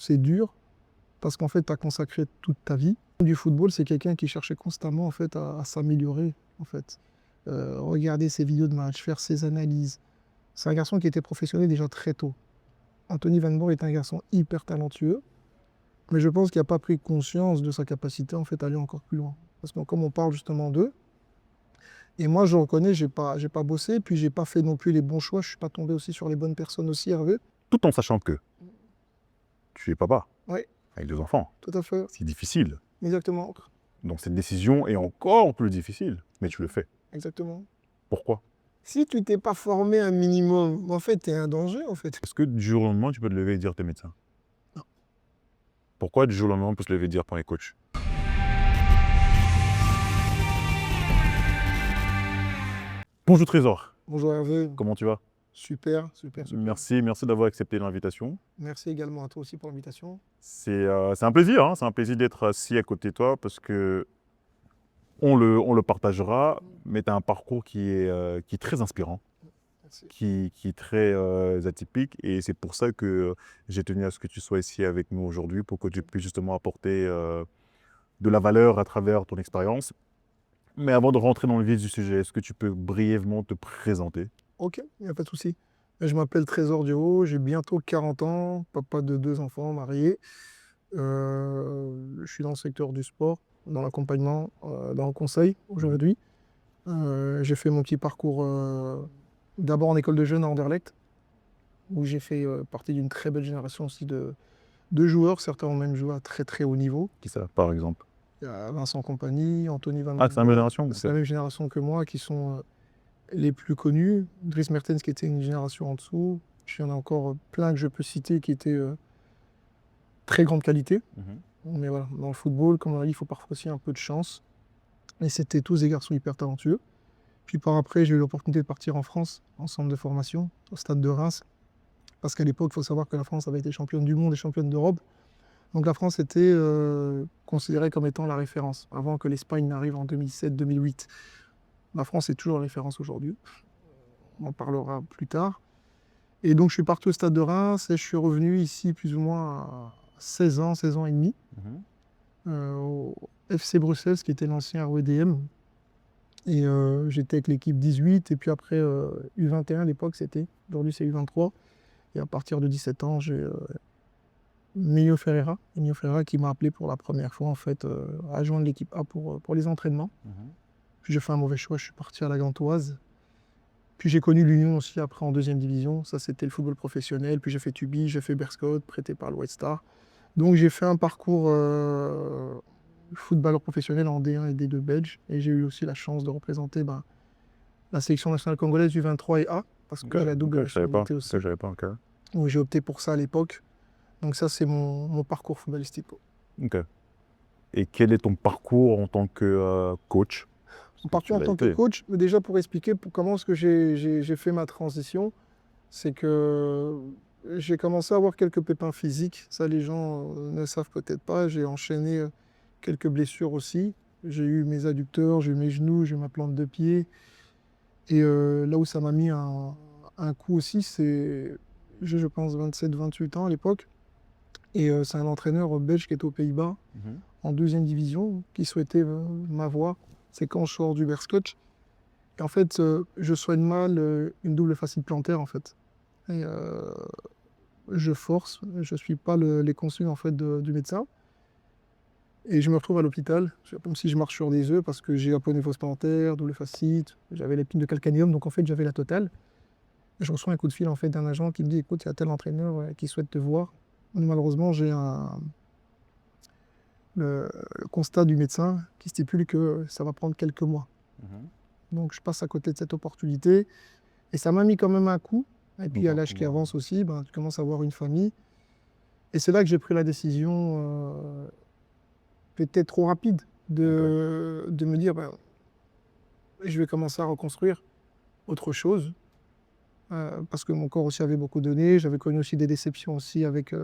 c'est dur parce qu'en fait, tu as consacré toute ta vie. Du football, c'est quelqu'un qui cherchait constamment en fait, à s'améliorer. En fait. Regarder ses vidéos de match, faire ses analyses. C'est un garçon qui était professionnel déjà très tôt. Anthony Van Boer est un garçon hyper talentueux, mais je pense qu'il n'a pas pris conscience de sa capacité en fait, à aller encore plus loin. Parce que comme on parle justement d'eux, et moi je reconnais, j'ai pas bossé, puis j'ai pas fait non plus les bons choix, je suis pas tombé aussi sur les bonnes personnes aussi, Hervé. Tout en sachant que tu es papa, Oui, avec 2 enfants. tout à fait, C'est difficile. exactement, Donc cette décision est encore plus difficile, mais tu le fais. exactement. Pourquoi? Si tu t'es pas formé un minimum, en fait, tu es un danger, en fait. Est-ce que du jour au lendemain, tu peux te lever et dire que tu es médecin? Non. Pourquoi du jour au lendemain, on peut se lever et dire qu'on est coach? Bonjour Trésor, Bonjour Hervé, comment tu vas? super, super, super. Merci d'avoir accepté l'invitation. Merci également à toi aussi pour l'invitation. C'est un plaisir, hein, c'est un plaisir d'être assis à côté de toi parce que on le partagera, mais tu as un parcours qui est très inspirant, Merci. qui est très atypique, et c'est pour ça que j'ai tenu à ce que tu sois ici avec nous aujourd'hui, pour que tu puisses justement apporter de la valeur à travers ton expérience. Mais avant de rentrer dans le vif du sujet, est-ce que tu peux brièvement te présenter? Ok, il n'y a pas de souci. Je m'appelle Trésor Duro, j'ai bientôt 40 ans, papa de 2 enfants, marié. Je suis dans le secteur du sport, dans l'accompagnement, dans le conseil aujourd'hui. J'ai fait mon petit parcours d'abord en école de jeunes à Anderlecht, où j'ai fait partie d'une très belle génération aussi de joueurs. Certains ont même joué à très très haut niveau. Qui ça, par exemple? Il y a Vincent Kompany, Anthony Van Ah, c'est la même Boer. génération? C'est la même génération que moi qui sont les plus connus. Dries Mertens qui était une génération en dessous. Il y en a encore plein que je peux citer qui étaient très grande qualité. Mhm. Mais voilà, dans le football, comme on a dit, il faut parfois aussi un peu de chance. Et c'était tous des garçons hyper talentueux. Puis par après, j'ai eu l'opportunité de partir en France, en centre de formation, au stade de Reims. Parce qu'à l'époque, il faut savoir que la France avait été championne du monde et championne d'Europe. Donc la France était considérée comme étant la référence, avant que l'Espagne n'arrive en 2007-2008. La France est toujours la référence aujourd'hui. On en parlera plus tard. Et donc je suis parti au stade de Reims et je suis revenu ici plus ou moins à 16 ans et demi, au FC Bruxelles, qui était l'ancien REDM. Et j'étais avec l'équipe 18, et puis après U21 à l'époque c'était, aujourd'hui c'est U23. Et à partir de 17 ans, j'ai Emilio Ferreira qui m'a appelé pour la première fois en fait à joindre l'équipe A pour les entraînements. Puis j'ai fait un mauvais choix, je suis parti à la Gantoise. Puis j'ai connu l'Union aussi après en deuxième division, ça c'était le football professionnel. Puis j'ai fait Tubi, j'ai fait Berscott, prêté par le White Star. Donc j'ai fait un parcours footballeur professionnel en D1 et D2 belge. Et j'ai eu aussi la chance de représenter la sélection nationale congolaise du 23 et A, parce que j'ai la double je savais pas. nationalité aussi. Ça, je savais pas encore. Donc j'ai opté pour ça à l'époque. Donc ça c'est mon parcours footballistique. Ok. Et quel est ton parcours en tant que coach? Mon parcours en tant que coach, déjà pour expliquer comment est-ce que j'ai fait ma transition, c'est que j'ai commencé à avoir quelques pépins physiques. Ça, les gens ne savent peut-être pas. J'ai enchaîné quelques blessures aussi. J'ai eu mes adducteurs, j'ai eu mes genoux, j'ai eu ma plante de pied. Et là où ça m'a mis un coup aussi, c'est, je pense, 27-28 ans à l'époque. Et c'est un entraîneur belge qui était aux Pays-Bas, en deuxième division, qui souhaitait m'avoir. C'est quand je sors du Berscotch. Et en fait, je soigne mal une double fascite plantaire, en fait. Et je force, je ne suis pas les consignes en fait, du médecin. Et je me retrouve à l'hôpital, c'est comme si je marche sur des œufs parce que j'ai aponévrose plantaire, double fascite, j'avais l'épine de calcanéum, donc en fait j'avais la totale. Et je reçois un coup de fil en fait, d'un agent qui me dit écoute, il y a tel entraîneur qui souhaite te voir. Malheureusement, j'ai le constat du médecin qui stipule que ça va prendre quelques mois. Donc je passe à côté de cette opportunité. Et ça m'a mis quand même un coup. Et puis à l'âge qui avance aussi, tu commences à avoir une famille. Et c'est là que j'ai pris la décision, peut-être trop rapide, de me dire je vais commencer à reconstruire autre chose. Parce que mon corps aussi avait beaucoup donné. J'avais connu aussi des déceptions aussi avec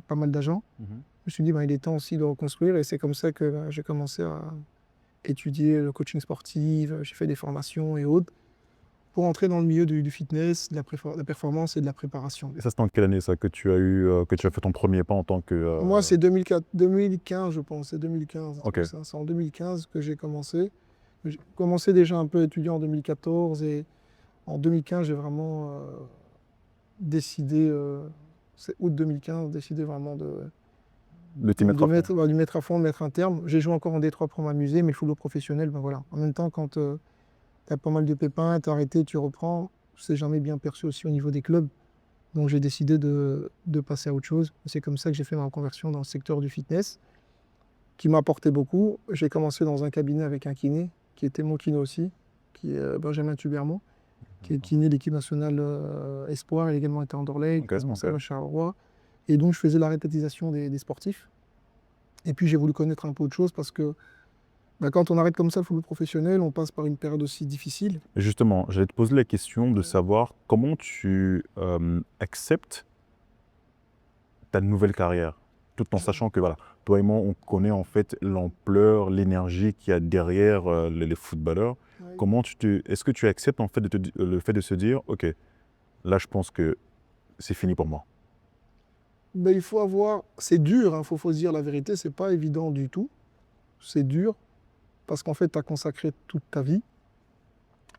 pas mal d'agents. Je me suis dit il est temps aussi de reconstruire. Et c'est comme ça que j'ai commencé à étudier le coaching sportif. J'ai fait des formations et autres, pour entrer dans le milieu du fitness, de la performance et de la préparation. Et ça, c'était en quelle année ça que tu as fait ton premier pas en tant que... Moi, c'est 2015, je pense. C'est 2015. Ok. C'est ça. C'est en 2015 que j'ai commencé. J'ai commencé déjà un peu à étudier en 2014 et en 2015, j'ai vraiment décidé, c'est août 2015, décidé vraiment De t'y mettre à fond. de mettre à fond, de mettre un terme. J'ai joué encore en D3 pour m'amuser, mais le football professionnel, ben voilà. En même temps, quand tu as pas mal de pépins, tu as arrêté, tu reprends, c'est jamais bien perçu aussi au niveau des clubs. Donc j'ai décidé de passer à autre chose. C'est comme ça que j'ai fait ma reconversion dans le secteur du fitness, qui m'a apporté beaucoup. J'ai commencé dans un cabinet avec un kiné, qui était mon kiné aussi, qui est Benjamin Tubermont, qui est kiné de l'équipe nationale Espoir. Il a également été Anderlecht, Ok, responsable ok. à Charleroi. Et donc je faisais la rétatisation des sportifs. Et puis j'ai voulu connaître un peu autre chose parce que quand on arrête comme ça le football professionnel, on passe par une période aussi difficile. Et justement, j'allais te poser la question de savoir comment tu acceptes ta nouvelle carrière, tout en sachant que voilà, toi et moi, on connaît en fait l'ampleur, l'énergie qu'il y a derrière les footballeurs. Ouais. Comment est-ce que tu acceptes en fait le fait de se dire, ok, là, je pense que c'est fini pour moi. Ben, il faut avoir. C'est dur, il faut se dire la vérité, c'est pas évident du tout. C'est dur parce qu'en fait, tu as consacré toute ta vie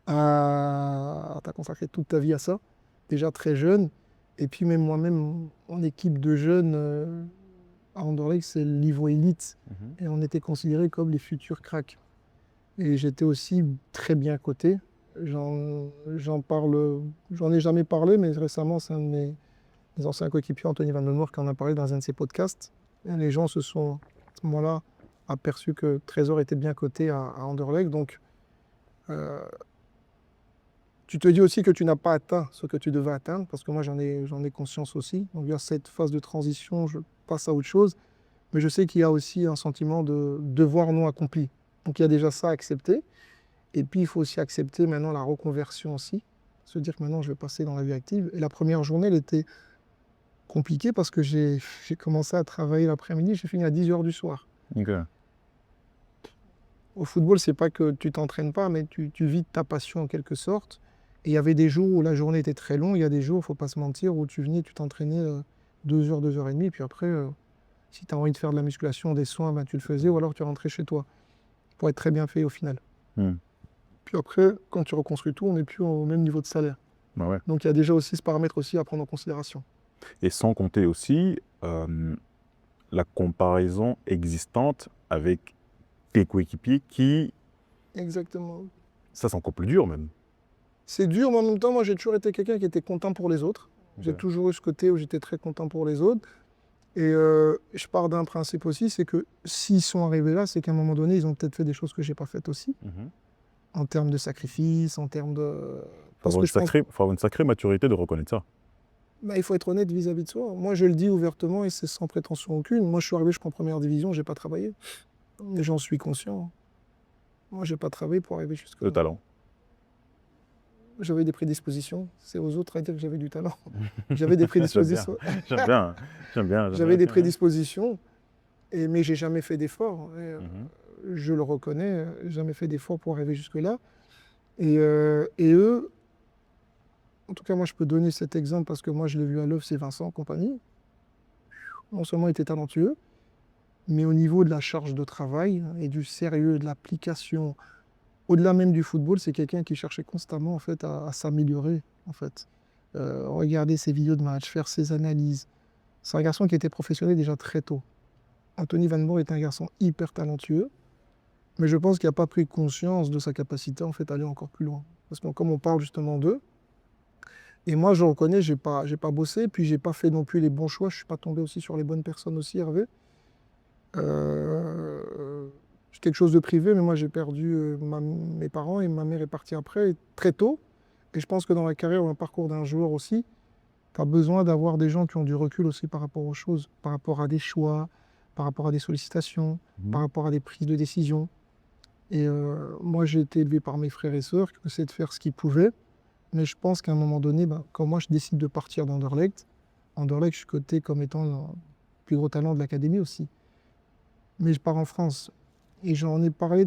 t'as consacré toute ta vie à ça, déjà très jeune. Et puis même moi-même, en équipe de jeunes, à Anderlecht, c'est le niveau élite. Et on était considérés comme les futurs cracks. Et j'étais aussi très bien coté. J'en ai jamais parlé, mais récemment, c'est un de mes anciens coéquipiers, Anthony Van Den Moor, qui en a parlé dans un de ses podcasts. Et les gens se sont, à ce moment-là, aperçus que Trésor était bien coté à Anderlecht. Donc, tu te dis aussi que tu n'as pas atteint ce que tu devais atteindre, parce que moi, j'en ai conscience aussi. Donc, vers cette phase de transition, je passe à autre chose. Mais je sais qu'il y a aussi un sentiment de devoir non accompli. Donc, il y a déjà ça à accepter. Et puis, il faut aussi accepter maintenant la reconversion aussi. Se dire que maintenant, je vais passer dans la vie active. Et la première journée, elle était compliquée parce que j'ai commencé à travailler l'après-midi. J'ai fini à 10h du soir. Ok. Au football, c'est pas que tu t'entraînes pas, mais tu vis ta passion en quelque sorte. Et il y avait des jours où la journée était très longue. Il y a des jours, il ne faut pas se mentir, où tu venais, tu t'entraînais 2 heures, 2h30. Puis après, si tu as envie de faire de la musculation, des soins, tu le faisais. Ou alors tu rentrais chez toi pour être très bien fait au final. Hmm. Puis après, quand tu reconstruis tout, on n'est plus au même niveau de salaire. Bah ouais. Donc il y a déjà aussi ce paramètre aussi à prendre en considération. Et sans compter aussi la comparaison existante avec tes coéquipiers qui, Exactement. ça c'est encore plus dur même. C'est dur, mais en même temps, moi j'ai toujours été quelqu'un qui était content pour les autres. J'ai Ok. toujours eu ce côté où j'étais très content pour les autres. Et je pars d'un principe aussi, c'est que s'ils sont arrivés là, c'est qu'à un moment donné, ils ont peut-être fait des choses que je n'ai pas faites aussi, Mhm. en termes de sacrifice, en termes de... Faut avoir une sacrée maturité de reconnaître ça. Il faut être honnête vis-à-vis de soi. Moi, je le dis ouvertement et c'est sans prétention aucune. Moi, je suis arrivé jusqu'en première division, je n'ai pas travaillé. Et j'en suis conscient. Moi, je n'ai pas travaillé pour arriver jusque-là. Le talent. J'avais des prédispositions. C'est aux autres à dire que j'avais du talent. J'avais des prédispositions. J'aime bien. J'aime bien. J'avais des prédispositions, mais j'ai jamais fait d'efforts. Je le reconnais, jamais fait d'efforts pour arriver jusque-là. Et eux, en tout cas, moi, je peux donner cet exemple parce que moi, je l'ai vu à l'œuvre, c'est Vincent compagnie. Non seulement il était talentueux, mais au niveau de la charge de travail et du sérieux, de l'application, au-delà même du football, c'est quelqu'un qui cherchait constamment en fait, à s'améliorer. En fait. Regarder ses vidéos de match, faire ses analyses. C'est un garçon qui était professionnel déjà très tôt. Anthony Van Moor est un garçon hyper talentueux, mais je pense qu'il n'a pas pris conscience de sa capacité en fait, à aller encore plus loin. Parce que comme on parle justement d'eux, et moi je reconnais, j'ai pas bossé, puis j'ai pas fait non plus les bons choix, je suis pas tombé aussi sur les bonnes personnes aussi, Hervé. C'est quelque chose de privé, mais moi j'ai perdu mes parents et ma mère est partie après, très tôt. Et je pense que dans la carrière ou un parcours d'un joueur aussi, tu as besoin d'avoir des gens qui ont du recul aussi par rapport aux choses, par rapport à des choix, par rapport à des sollicitations, par rapport à des prises de décision. Et moi, j'ai été élevé par mes frères et sœurs qui essaient de faire ce qu'ils pouvaient. Mais je pense qu'à un moment donné, quand moi je décide de partir d'Anderlecht, je suis coté comme étant le plus gros talent de l'académie aussi. Mais je pars en France. Et j'en ai parlé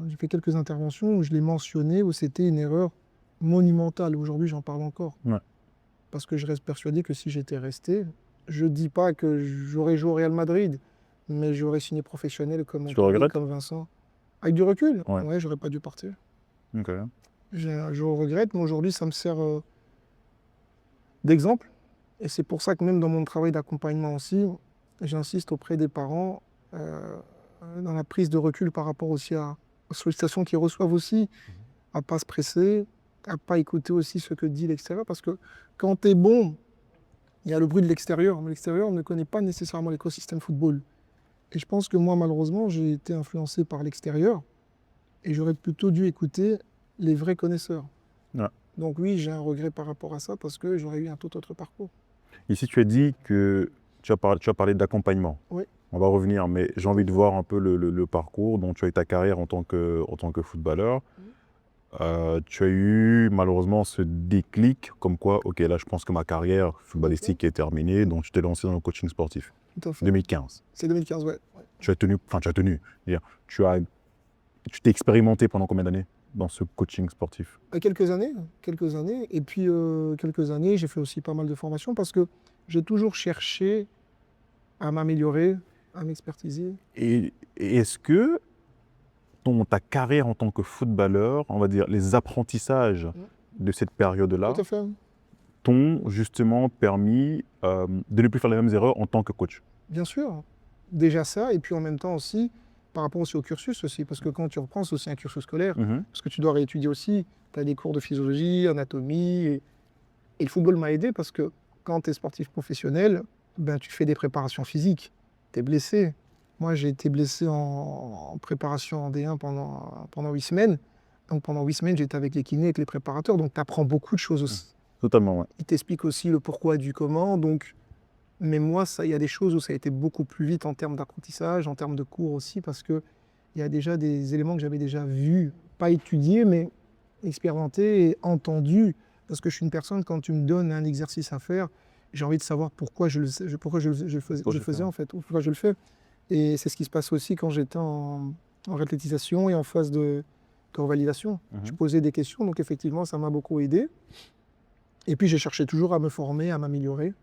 j'ai fait quelques interventions où je l'ai mentionné, où c'était une erreur monumentale. Aujourd'hui, j'en parle encore. Ouais. Parce que je reste persuadé que si j'étais resté, je dis pas que j'aurais joué au Real Madrid, mais j'aurais signé professionnel comme Tu le Anthony, regrettes? comme Vincent. Avec du recul, Ouais. ouais, j'aurais pas dû partir. Ok. Je regrette, mais aujourd'hui, ça me sert d'exemple. Et c'est pour ça que même dans mon travail d'accompagnement aussi, j'insiste auprès des parents euh, dans la prise de recul par rapport aussi aux sollicitations qu'ils reçoivent aussi, à pas se presser, à pas écouter aussi ce que dit l'extérieur. Parce que quand tu es bon, il y a le bruit de l'extérieur, mais l'extérieur ne connaît pas nécessairement l'écosystème football. Et je pense que moi, malheureusement, j'ai été influencé par l'extérieur et j'aurais plutôt dû écouter les vrais connaisseurs. Ouais. Donc oui, j'ai un regret par rapport à ça parce que j'aurais eu un tout autre parcours. Ici, tu as dit que tu as parlé d'accompagnement. Oui. On va revenir, mais j'ai envie de voir un peu le parcours dont tu as eu ta carrière en tant que footballeur. Tu as eu malheureusement ce déclic comme quoi, ok, là je pense que ma carrière footballistique est terminée, donc tu t'es lancé dans le coaching sportif. Tout à fait. 2015. C'est 2015, ouais. Tu as tenu, c'est-à-dire, tu t'es expérimenté pendant combien d'années dans ce coaching sportif? Quelques années. Et puis, quelques années, j'ai fait aussi pas mal de formations parce que j'ai toujours cherché à m'améliorer, à m'expertiser. Et est-ce que ta carrière en tant que footballeur, on va dire, les apprentissages de cette période-là, Tout à fait. t'ont justement permis de ne plus faire les mêmes erreurs en tant que coach? Bien sûr. Déjà ça, et puis en même temps aussi, par rapport aussi au cursus aussi, parce que quand tu reprends, c'est aussi un cursus scolaire, parce que tu dois réétudier aussi, tu as des cours de physiologie, anatomie, et le football m'a aidé parce que quand tu es sportif professionnel, ben, tu fais des préparations physiques, tu es blessé. Moi, j'ai été blessé en préparation en D1 pendant 8 semaines. Donc pendant 8 semaines, j'étais avec les kinés, avec les préparateurs, donc tu apprends beaucoup de choses aussi. Totalement, ouais. Ils t'expliquent aussi le pourquoi du comment, donc... Mais moi, il y a des choses où ça a été beaucoup plus vite en termes d'apprentissage, en termes de cours aussi, parce qu'il y a déjà des éléments que j'avais déjà vus, pas étudiés, mais expérimentés et entendus. Parce que je suis une personne, quand tu me donnes un exercice à faire, j'ai envie de savoir pourquoi je le faisais en fait, ou pourquoi je le fais. Et c'est ce qui se passe aussi quand j'étais en réathlétisation et en phase de revalidation. Je posais des questions, donc effectivement, ça m'a beaucoup aidé. Et puis j'ai cherché toujours à me former, à m'améliorer,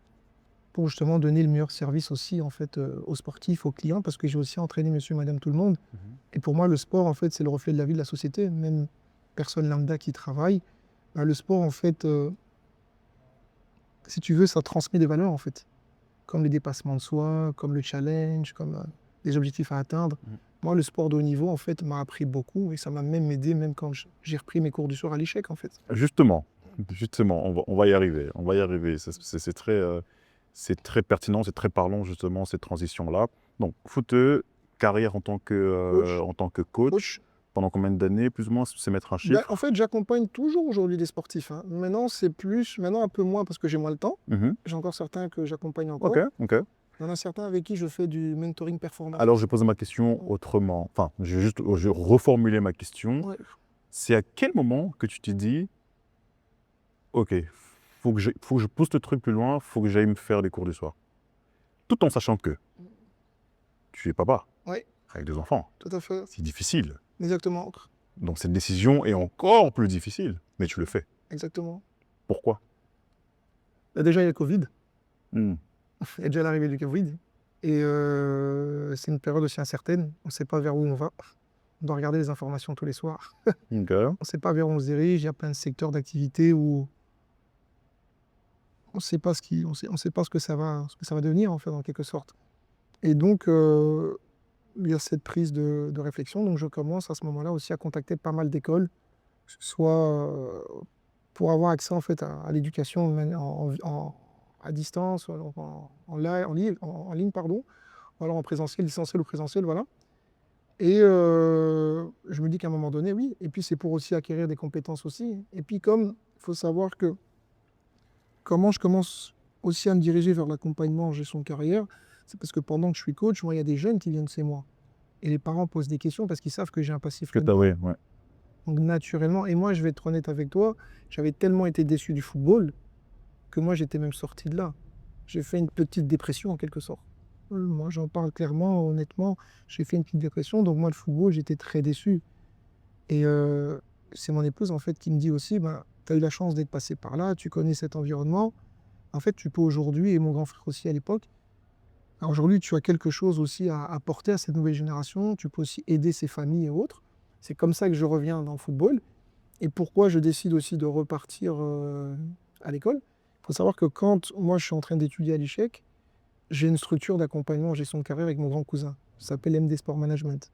pour justement donner le meilleur service aussi en fait aux sportifs, aux clients, parce que j'ai aussi entraîné monsieur, madame, tout le monde. Et pour moi, le sport, en fait, c'est le reflet de la vie de la société. Même personne lambda qui travaille, ben, le sport, en fait, si tu veux, ça transmet des valeurs, en fait. Comme les dépassements de soi, comme le challenge, comme des objectifs à atteindre. Moi, le sport de haut niveau, en fait, m'a appris beaucoup et ça m'a même aidé, même quand j'ai repris mes cours du soir à l'échec, en fait. Justement, on va y arriver. On va y arriver. C'est très pertinent, c'est très parlant, justement, cette transition-là. Donc, footeux, carrière en tant que coach. Pendant combien d'années, plus ou moins, c'est mettre un chiffre? Ben, en fait, j'accompagne toujours aujourd'hui des sportifs. Hein. Maintenant, maintenant un peu moins parce que j'ai moins le temps. J'ai encore certains que j'accompagne encore. Ok. Il y en a certains avec qui je fais du mentoring performance. Alors, je pose ma question autrement. Enfin, je vais reformuler ma question. Ouais. C'est à quel moment que tu t'es dit, ok, faut que je pousse le truc plus loin, faut que j'aille me faire des cours du soir. Tout en sachant que tu es papa, Ouais, avec 2 enfants. tout à fait. C'est difficile. Exactement. Donc cette décision est encore plus difficile, mais tu le fais. Exactement. Pourquoi? Là, déjà, il y a le Covid. Hmm. Il y a déjà l'arrivée du Covid. Et c'est une période aussi incertaine. On ne sait pas vers où on va. On doit regarder les informations tous les soirs. Ok. On ne sait pas vers où on se dirige. Il y a plein de secteurs d'activité où on ne sait pas on sait pas ce que ça va devenir, en fait, en quelque sorte. Et donc, il y a cette prise de réflexion. Donc, je commence à ce moment-là aussi à contacter pas mal d'écoles, soit pour avoir accès, en fait, à l'éducation à distance, en ligne, pardon, ou alors en présentiel, distanciel ou présentiel, voilà. Et je me dis qu'à un moment donné, oui. Et puis, c'est pour aussi acquérir des compétences aussi. Et puis, comme il faut savoir que comment je commence aussi à me diriger vers l'accompagnement en gestion de carrière, c'est parce que pendant que je suis coach, moi, il y a des jeunes qui viennent chez moi. Et les parents posent des questions parce qu'ils savent que j'ai un passif. Ouais. Donc, naturellement, et moi, je vais être honnête avec toi, j'avais tellement été déçu du football que moi, j'étais même sorti de là. J'ai fait une petite dépression, en quelque sorte. Moi, j'en parle clairement, honnêtement. J'ai fait une petite dépression. Donc, moi, le football, j'étais très déçu. Et c'est mon épouse, en fait, qui me dit aussi, ben, tu as eu la chance d'être passé par là, tu connais cet environnement. En fait, tu peux aujourd'hui, et mon grand frère aussi à l'époque, alors aujourd'hui, tu as quelque chose aussi à apporter à cette nouvelle génération. Tu peux aussi aider ces familles et autres. C'est comme ça que je reviens dans le football. Et pourquoi je décide aussi de repartir à l'école. Il faut savoir que quand moi je suis en train d'étudier à l'ICHEC, j'ai une structure d'accompagnement en gestion de carrière avec mon grand cousin. Ça s'appelle MD Sport Management.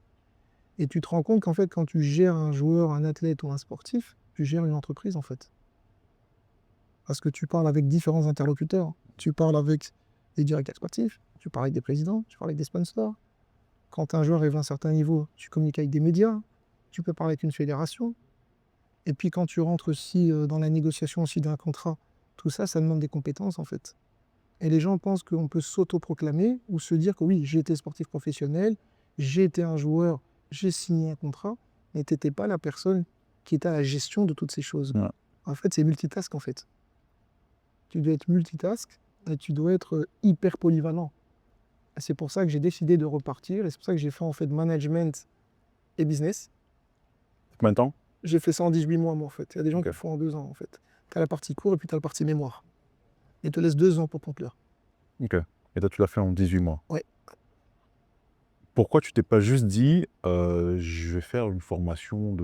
Et tu te rends compte qu'en fait, quand tu gères un joueur, un athlète ou un sportif, tu gères une entreprise en fait. Parce que tu parles avec différents interlocuteurs. Tu parles avec des directeurs sportifs, tu parles avec des présidents, tu parles avec des sponsors. Quand un joueur arrive à un certain niveau, tu communiques avec des médias, tu peux parler avec une fédération. Et puis quand tu rentres aussi dans la négociation aussi d'un contrat, tout ça, ça demande des compétences en fait. Et les gens pensent qu'on peut s'autoproclamer ou se dire que oui, j'ai été sportif professionnel, j'ai été un joueur, j'ai signé un contrat, mais tu n'étais pas la personne qui était à la gestion de toutes ces choses. Ouais. En fait, c'est multitask en fait. Tu dois être multitask et tu dois être hyper polyvalent. Et c'est pour ça que j'ai décidé de repartir et c'est pour ça que j'ai fait en fait management et business. Combien de temps? J'ai fait ça en 18 mois moi en fait. Il y a des gens Ok. qui le font en 2 ans en fait. Tu as la partie cours et puis tu as la partie mémoire. Et te laisse 2 ans pour conclure. Ok. Et toi, tu l'as fait en 18 mois. Ouais. Pourquoi tu t'es pas juste dit, je vais faire une formation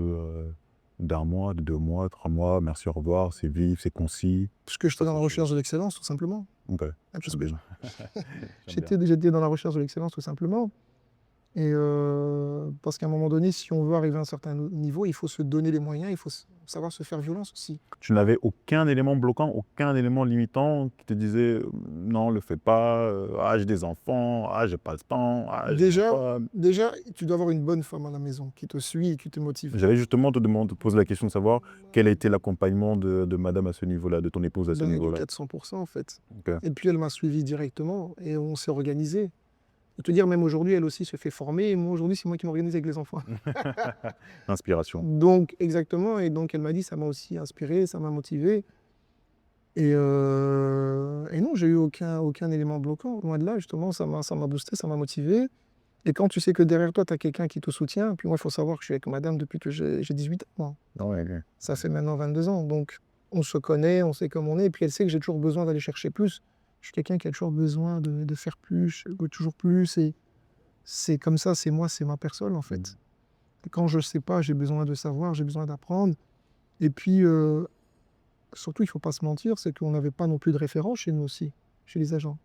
d'un mois, de 2 mois, 3 mois, merci, au revoir, c'est vif, c'est concis. Parce que j'étais dans la c'est recherche de l'excellence tout simplement. Ok. Ah, parce J'aime que bien. j'étais dans la recherche de l'excellence tout simplement. Et parce qu'à un moment donné, si on veut arriver à un certain niveau, il faut se donner les moyens, il faut savoir se faire violence aussi. Tu n'avais aucun élément bloquant, aucun élément limitant qui te disait non, le fais pas, ah, j'ai des enfants, ah, j'ai pas le temps, ah, j'ai Déjà, pas. déjà, tu dois avoir une bonne femme à la maison qui te suit et qui te motive. J'allais justement te poser la question de savoir quel a été l'accompagnement de madame à ce niveau-là, de ton épouse à ce Ben, de niveau-là. 400% en fait. Ok. Et puis elle m'a suivi directement et on s'est organisé. Je peux te dire, même aujourd'hui, elle aussi se fait former. Et moi, aujourd'hui, c'est moi qui m'organise avec les enfants. Inspiration. Donc, exactement. Et donc, elle m'a dit, ça m'a aussi inspiré, ça m'a motivé. Et non, j'ai eu aucun élément bloquant. Loin de là, justement, ça m'a boosté, ça m'a motivé. Et quand tu sais que derrière toi, tu as quelqu'un qui te soutient, puis moi, il faut savoir que je suis avec madame depuis que j'ai 18 ans. Ah ouais, Ça fait maintenant 22 ans. Donc, on se connaît, on sait comment on est. Et puis, elle sait que j'ai toujours besoin d'aller chercher plus. Je suis quelqu'un qui a toujours besoin de faire plus, toujours plus. Et c'est comme ça, c'est moi, c'est ma personne, en fait. Et quand je ne sais pas, j'ai besoin de savoir, j'ai besoin d'apprendre. Et puis, surtout, il ne faut pas se mentir, c'est qu'on n'avait pas non plus de référence chez nous aussi, chez les agents.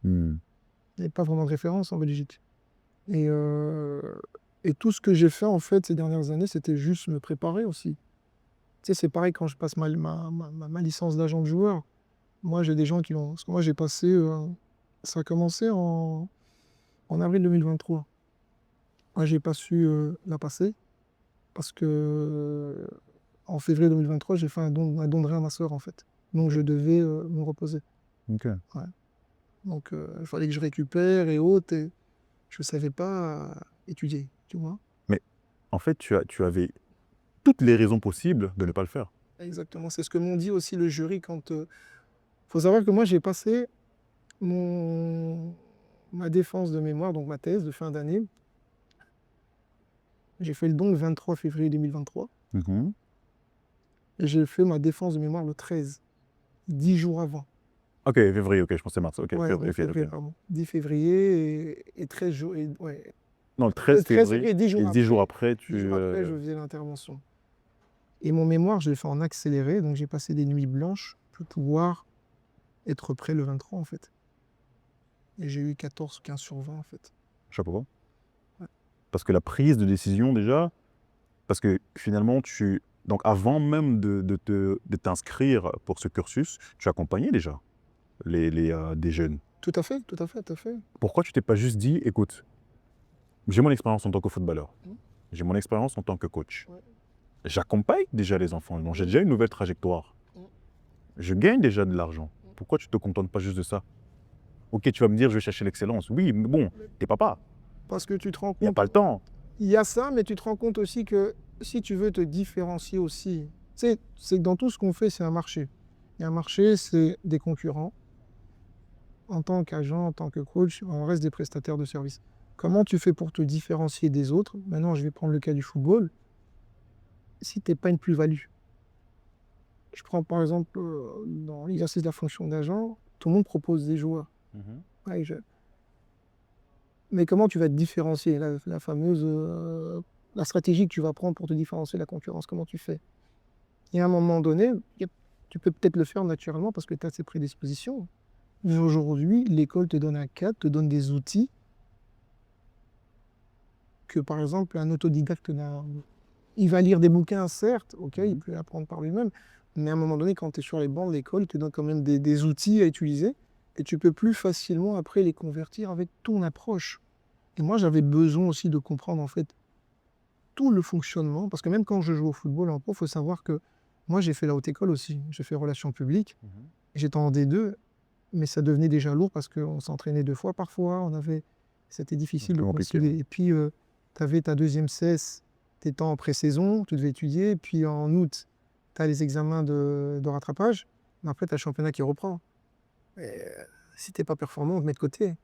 Hmm. Il n'y avait pas vraiment de référence en Belgique. Et tout ce que j'ai fait, en fait, ces dernières années, c'était juste me préparer aussi. Tu sais, c'est pareil quand je passe ma licence d'agent de joueur. Moi, j'ai des gens qui l'ont. Parce que moi, j'ai passé. Ça a commencé en avril 2023. Moi, j'ai pas su la passer parce que en février 2023, j'ai fait un don de rein à ma soeur, en fait. Donc, je devais me reposer. Ok. Donc, il fallait que je récupère et autres. Et je ne savais pas étudier, tu vois. Mais en fait, tu avais toutes les raisons possibles de ne pas le faire. Exactement. C'est ce que m'ont dit aussi le jury quand. Faut savoir que moi, j'ai passé ma défense de mémoire, donc ma thèse de fin d'année. J'ai fait le don le 23 février 2023 Mhm. et j'ai fait ma défense de mémoire le 13, 10 jours avant. Ok, février, ok, je pensais mars. Ok, Ouais, février, février, ok. pardon. 10 février et 13 jours. Ouais. Non, le 13 Le 13 février, février, 10 jours et 10 jours après, 10 jours après, je faisais l'intervention. Et mon mémoire, je l'ai fait en accéléré, donc j'ai passé des nuits blanches pour pouvoir être prêt le 23 en fait. Et j'ai eu 14 ou 15 sur 20 en fait. Chapeau. Ouais. Parce que la prise de décision déjà, parce que finalement, donc avant même de t'inscrire pour ce cursus, tu accompagnais déjà des jeunes. Tout à fait, tout à fait, tout à fait. Pourquoi tu t'es pas juste dit, écoute, j'ai mon expérience en tant que footballeur, j'ai mon expérience en tant que coach, Ouais. j'accompagne déjà les enfants, donc j'ai déjà une nouvelle trajectoire, je gagne déjà de l'argent. Pourquoi tu te contentes pas juste de ça? Ok, tu vas me dire, je vais chercher l'excellence. Oui, mais bon, t'es papa, Parce que tu te rends il n'y a compte, pas le temps. il y a ça, mais tu te rends compte aussi que si tu veux te différencier aussi, c'est que dans tout ce qu'on fait, c'est un marché. Et un marché, c'est des concurrents. En tant qu'agent, en tant que coach, on reste des prestataires de services. Comment tu fais pour te différencier des autres? Maintenant, je vais prendre le cas du football. Si tu n'es pas une plus-value, Je prends par exemple dans l'exercice de la fonction d'agent, tout le monde propose des joueurs. Ouais, mais comment tu vas te différencier? La fameuse la stratégie que tu vas prendre pour te différencier de la concurrence, comment tu fais? Et à un moment donné, tu peux peut-être le faire naturellement parce que tu as ces prédispositions. Mais aujourd'hui, l'école te donne un cadre, te donne des outils que, par exemple, un autodidacte n'a. Il va lire des bouquins, certes, ok, il peut apprendre par lui-même, mais à un moment donné, quand tu es sur les bancs de l'école, il te donne quand même des outils à utiliser et tu peux plus facilement après les convertir avec ton approche. Et moi, j'avais besoin aussi de comprendre en fait tout le fonctionnement, parce que même quand je joue au football en pro, il faut savoir que moi, j'ai fait la haute école aussi, j'ai fait relations publiques, j'étais en D2, mais ça devenait déjà lourd parce qu'on s'entraînait 2 fois parfois, c'était difficile de Plus compliqué. concilier. Et puis, tu avais ta deuxième cesse, tu étais en pré-saison, tu devais étudier, puis en août, tu as les examens de rattrapage, mais après, tu as le championnat qui reprend. Et si tu n'es pas performant, on te met de côté.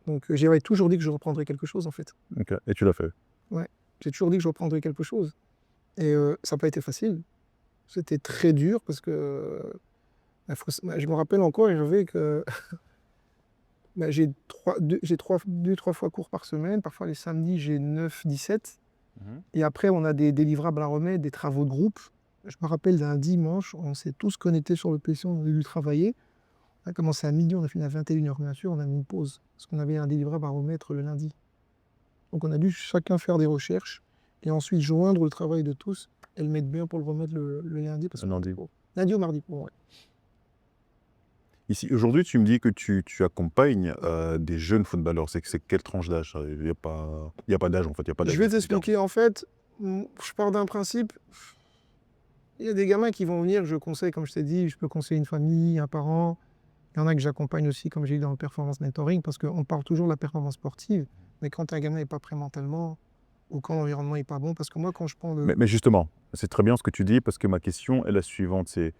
Donc, j'avais toujours dit que je reprendrais quelque chose, en fait. Ok. Et tu l'as fait. Ouais, j'ai toujours dit que je reprendrais quelque chose. Et ça n'a pas été facile. C'était très dur parce que je me rappelle encore, Hervé, que j'ai 2-3 fois cours par semaine. Parfois, les samedis, j'ai 9-17. Et après, on a des livrables à remettre, des travaux de groupe. Je me rappelle d'un dimanche, on s'est tous connectés sur le PC, on a dû travailler. On a commencé à midi, on a fini à 21h. Bien sûr, on a mis une pause parce qu'on avait un délivrable à remettre le lundi. Donc, on a dû chacun faire des recherches et ensuite joindre le travail de tous et le mettre bien pour le remettre le lundi. Parce Le lundi. Lundi ou mardi. Bon, ouais. Ici, aujourd'hui, tu me dis que tu accompagnes des jeunes footballeurs. C'est quelle tranche d'âge? Il n'y a pas d'âge, en fait. Il y a pas d'âge Je vais de terme. t'expliquer, en fait, je pars d'un principe. Il y a des gamins qui vont venir, je conseille, comme je t'ai dit, je peux conseiller une famille, un parent. Il y en a que j'accompagne aussi, comme j'ai dit dans le performance mentoring, parce qu'on parle toujours de la performance sportive, mais quand un gamin n'est pas prêt mentalement, ou quand l'environnement n'est pas bon, parce que moi, quand je prends le. Mais justement, c'est très bien ce que tu dis parce que ma question est la suivante. C'est,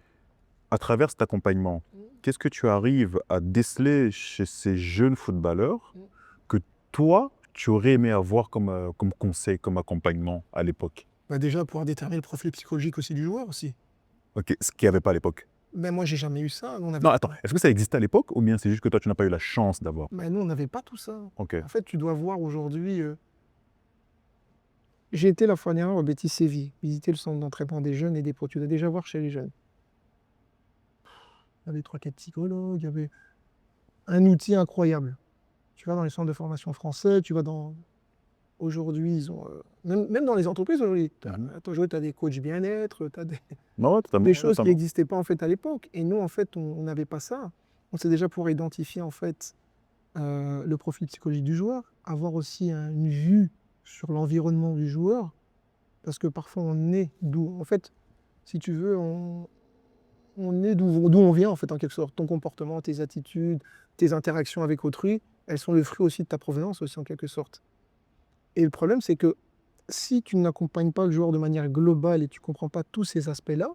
à travers cet accompagnement, qu'est-ce que tu arrives à déceler chez ces jeunes footballeurs que toi, tu aurais aimé avoir comme conseil, comme accompagnement à l'époque? Bah déjà, pouvoir déterminer le profil psychologique aussi du joueur aussi. Ok, ce qu'il n'y avait pas à l'époque. Mais moi, j'ai jamais eu ça. Nous, on avait... Non, attends, est-ce que ça existait à l'époque ou bien c'est juste que toi, tu n'as pas eu la chance d'avoir? Mais nous, on n'avait pas tout ça. Ok. En fait, tu dois voir aujourd'hui. J'ai été la fois dernière au Betis Séville, visiter le centre d'entraînement des jeunes et des pros. Tu dois déjà voir chez les jeunes. Il y avait 3-4 psychologues, il y avait un outil incroyable. Tu vas dans les centres de formation français, tu vas dans. Aujourd'hui, ils ont. Même dans les entreprises, aujourd'hui, tu as des coachs bien-être, tu as Ouais, totalement, des choses qui totalement. n'existaient pas en fait à l'époque. Et nous, en fait, on n'avait pas ça. On sait déjà pour identifier en fait le profil psychologique du joueur, avoir aussi une vue sur l'environnement du joueur, parce que parfois on est d'où. En fait, si tu veux, on est d'où on vient en fait en quelque sorte. Ton comportement, tes attitudes, tes interactions avec autrui, elles sont le fruit aussi de ta provenance aussi en quelque sorte. Et le problème, c'est que si tu n'accompagnes pas le joueur de manière globale et tu ne comprends pas tous ces aspects-là,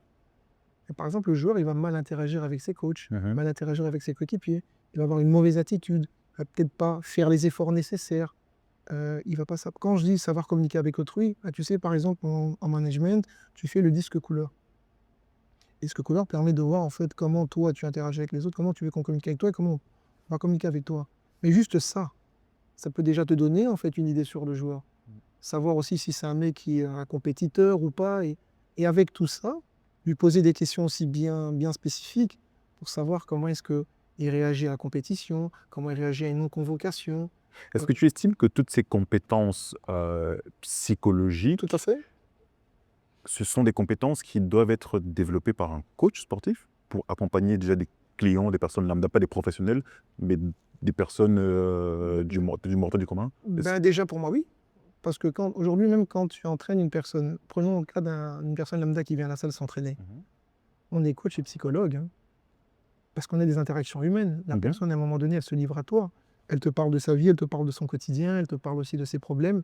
par exemple, le joueur, il va mal interagir avec ses coachs, mal interagir avec ses coéquipiers, il va avoir une mauvaise attitude, il va peut-être pas faire les efforts nécessaires. Il va pas Quand je dis savoir communiquer avec autrui, tu sais, par exemple, en management, tu fais le disque couleur. Et ce couleur permet de voir en fait comment toi tu interagis avec les autres, comment tu veux qu'on communique avec toi et comment on va communiquer avec toi. Mais juste ça peut déjà te donner en fait une idée sur le joueur. Savoir aussi si c'est un mec qui est un compétiteur ou pas. Et avec tout ça, lui poser des questions aussi bien spécifiques pour savoir comment est-ce qu'il réagit à la compétition, comment il réagit à une non-convocation. Est-ce que tu estimes que toutes ces compétences psychologiques, Tout à fait. ce sont des compétences qui doivent être développées par un coach sportif pour accompagner déjà des clients, des personnes lambda, pas des professionnels, mais des personnes du mortel du commun? Déjà pour moi, oui. Parce que aujourd'hui, même quand tu entraînes une personne, prenons le cas d'une personne lambda qui vient à la salle s'entraîner, on est coach et psychologue, hein, parce qu'on a des interactions humaines. La personne, à un moment donné, elle se livre à toi. Elle te parle de sa vie, elle te parle de son quotidien, elle te parle aussi de ses problèmes,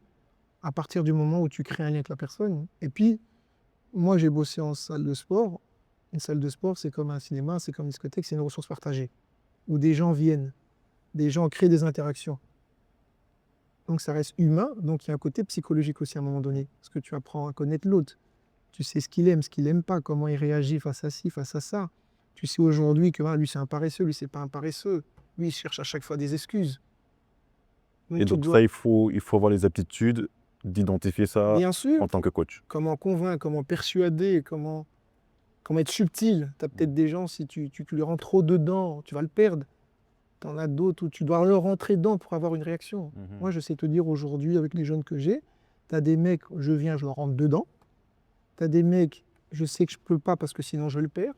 à partir du moment où tu crées un lien avec la personne. Et puis, moi, j'ai bossé en salle de sport. Une salle de sport, c'est comme un cinéma, c'est comme une discothèque, c'est une ressource partagée, où des gens viennent, des gens créent des interactions. Donc ça reste humain, donc il y a un côté psychologique aussi à un moment donné, parce que tu apprends à connaître l'autre. Tu sais ce qu'il aime pas, comment il réagit face à ci, face à ça. Tu sais aujourd'hui que lui, c'est un paresseux, lui, c'est pas un paresseux. Lui, il cherche à chaque fois des excuses. Donc, Et tu donc dois, ça, il faut avoir les aptitudes d'identifier ça bien sûr, en tant que coach. comment convaincre, comment persuader, comment être subtil. Tu as peut-être des gens, si tu lui rends trop dedans, tu vas le perdre. Tu en as d'autres où tu dois leur rentrer dedans pour avoir une réaction. Moi, je sais te dire aujourd'hui, avec les jeunes que j'ai, tu as des mecs, je viens, je leur rentre dedans. Tu as des mecs, je sais que je peux pas parce que sinon je le perds.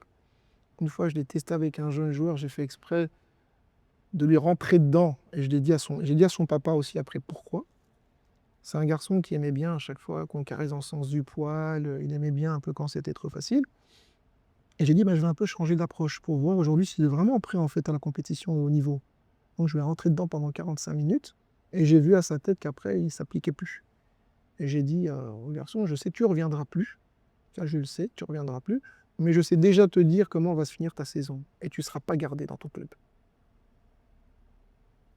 Une fois, je l'ai testé avec un jeune joueur, j'ai fait exprès de lui rentrer dedans. Et j'ai dit à son papa aussi après pourquoi. C'est un garçon qui aimait bien à chaque fois qu'on caresse dans le sens du poil. Il aimait bien un peu quand c'était trop facile. Et j'ai dit, je vais un peu changer d'approche pour voir aujourd'hui s'il est vraiment prêt en fait à la compétition au haut niveau. Donc je vais rentrer dedans pendant 45 minutes. Et j'ai vu à sa tête qu'après, il ne s'appliquait plus. Et j'ai dit au garçon, je sais que tu ne reviendras plus. Ça, je le sais, tu ne reviendras plus. Mais je sais déjà te dire comment va se finir ta saison. Et tu ne seras pas gardé dans ton club.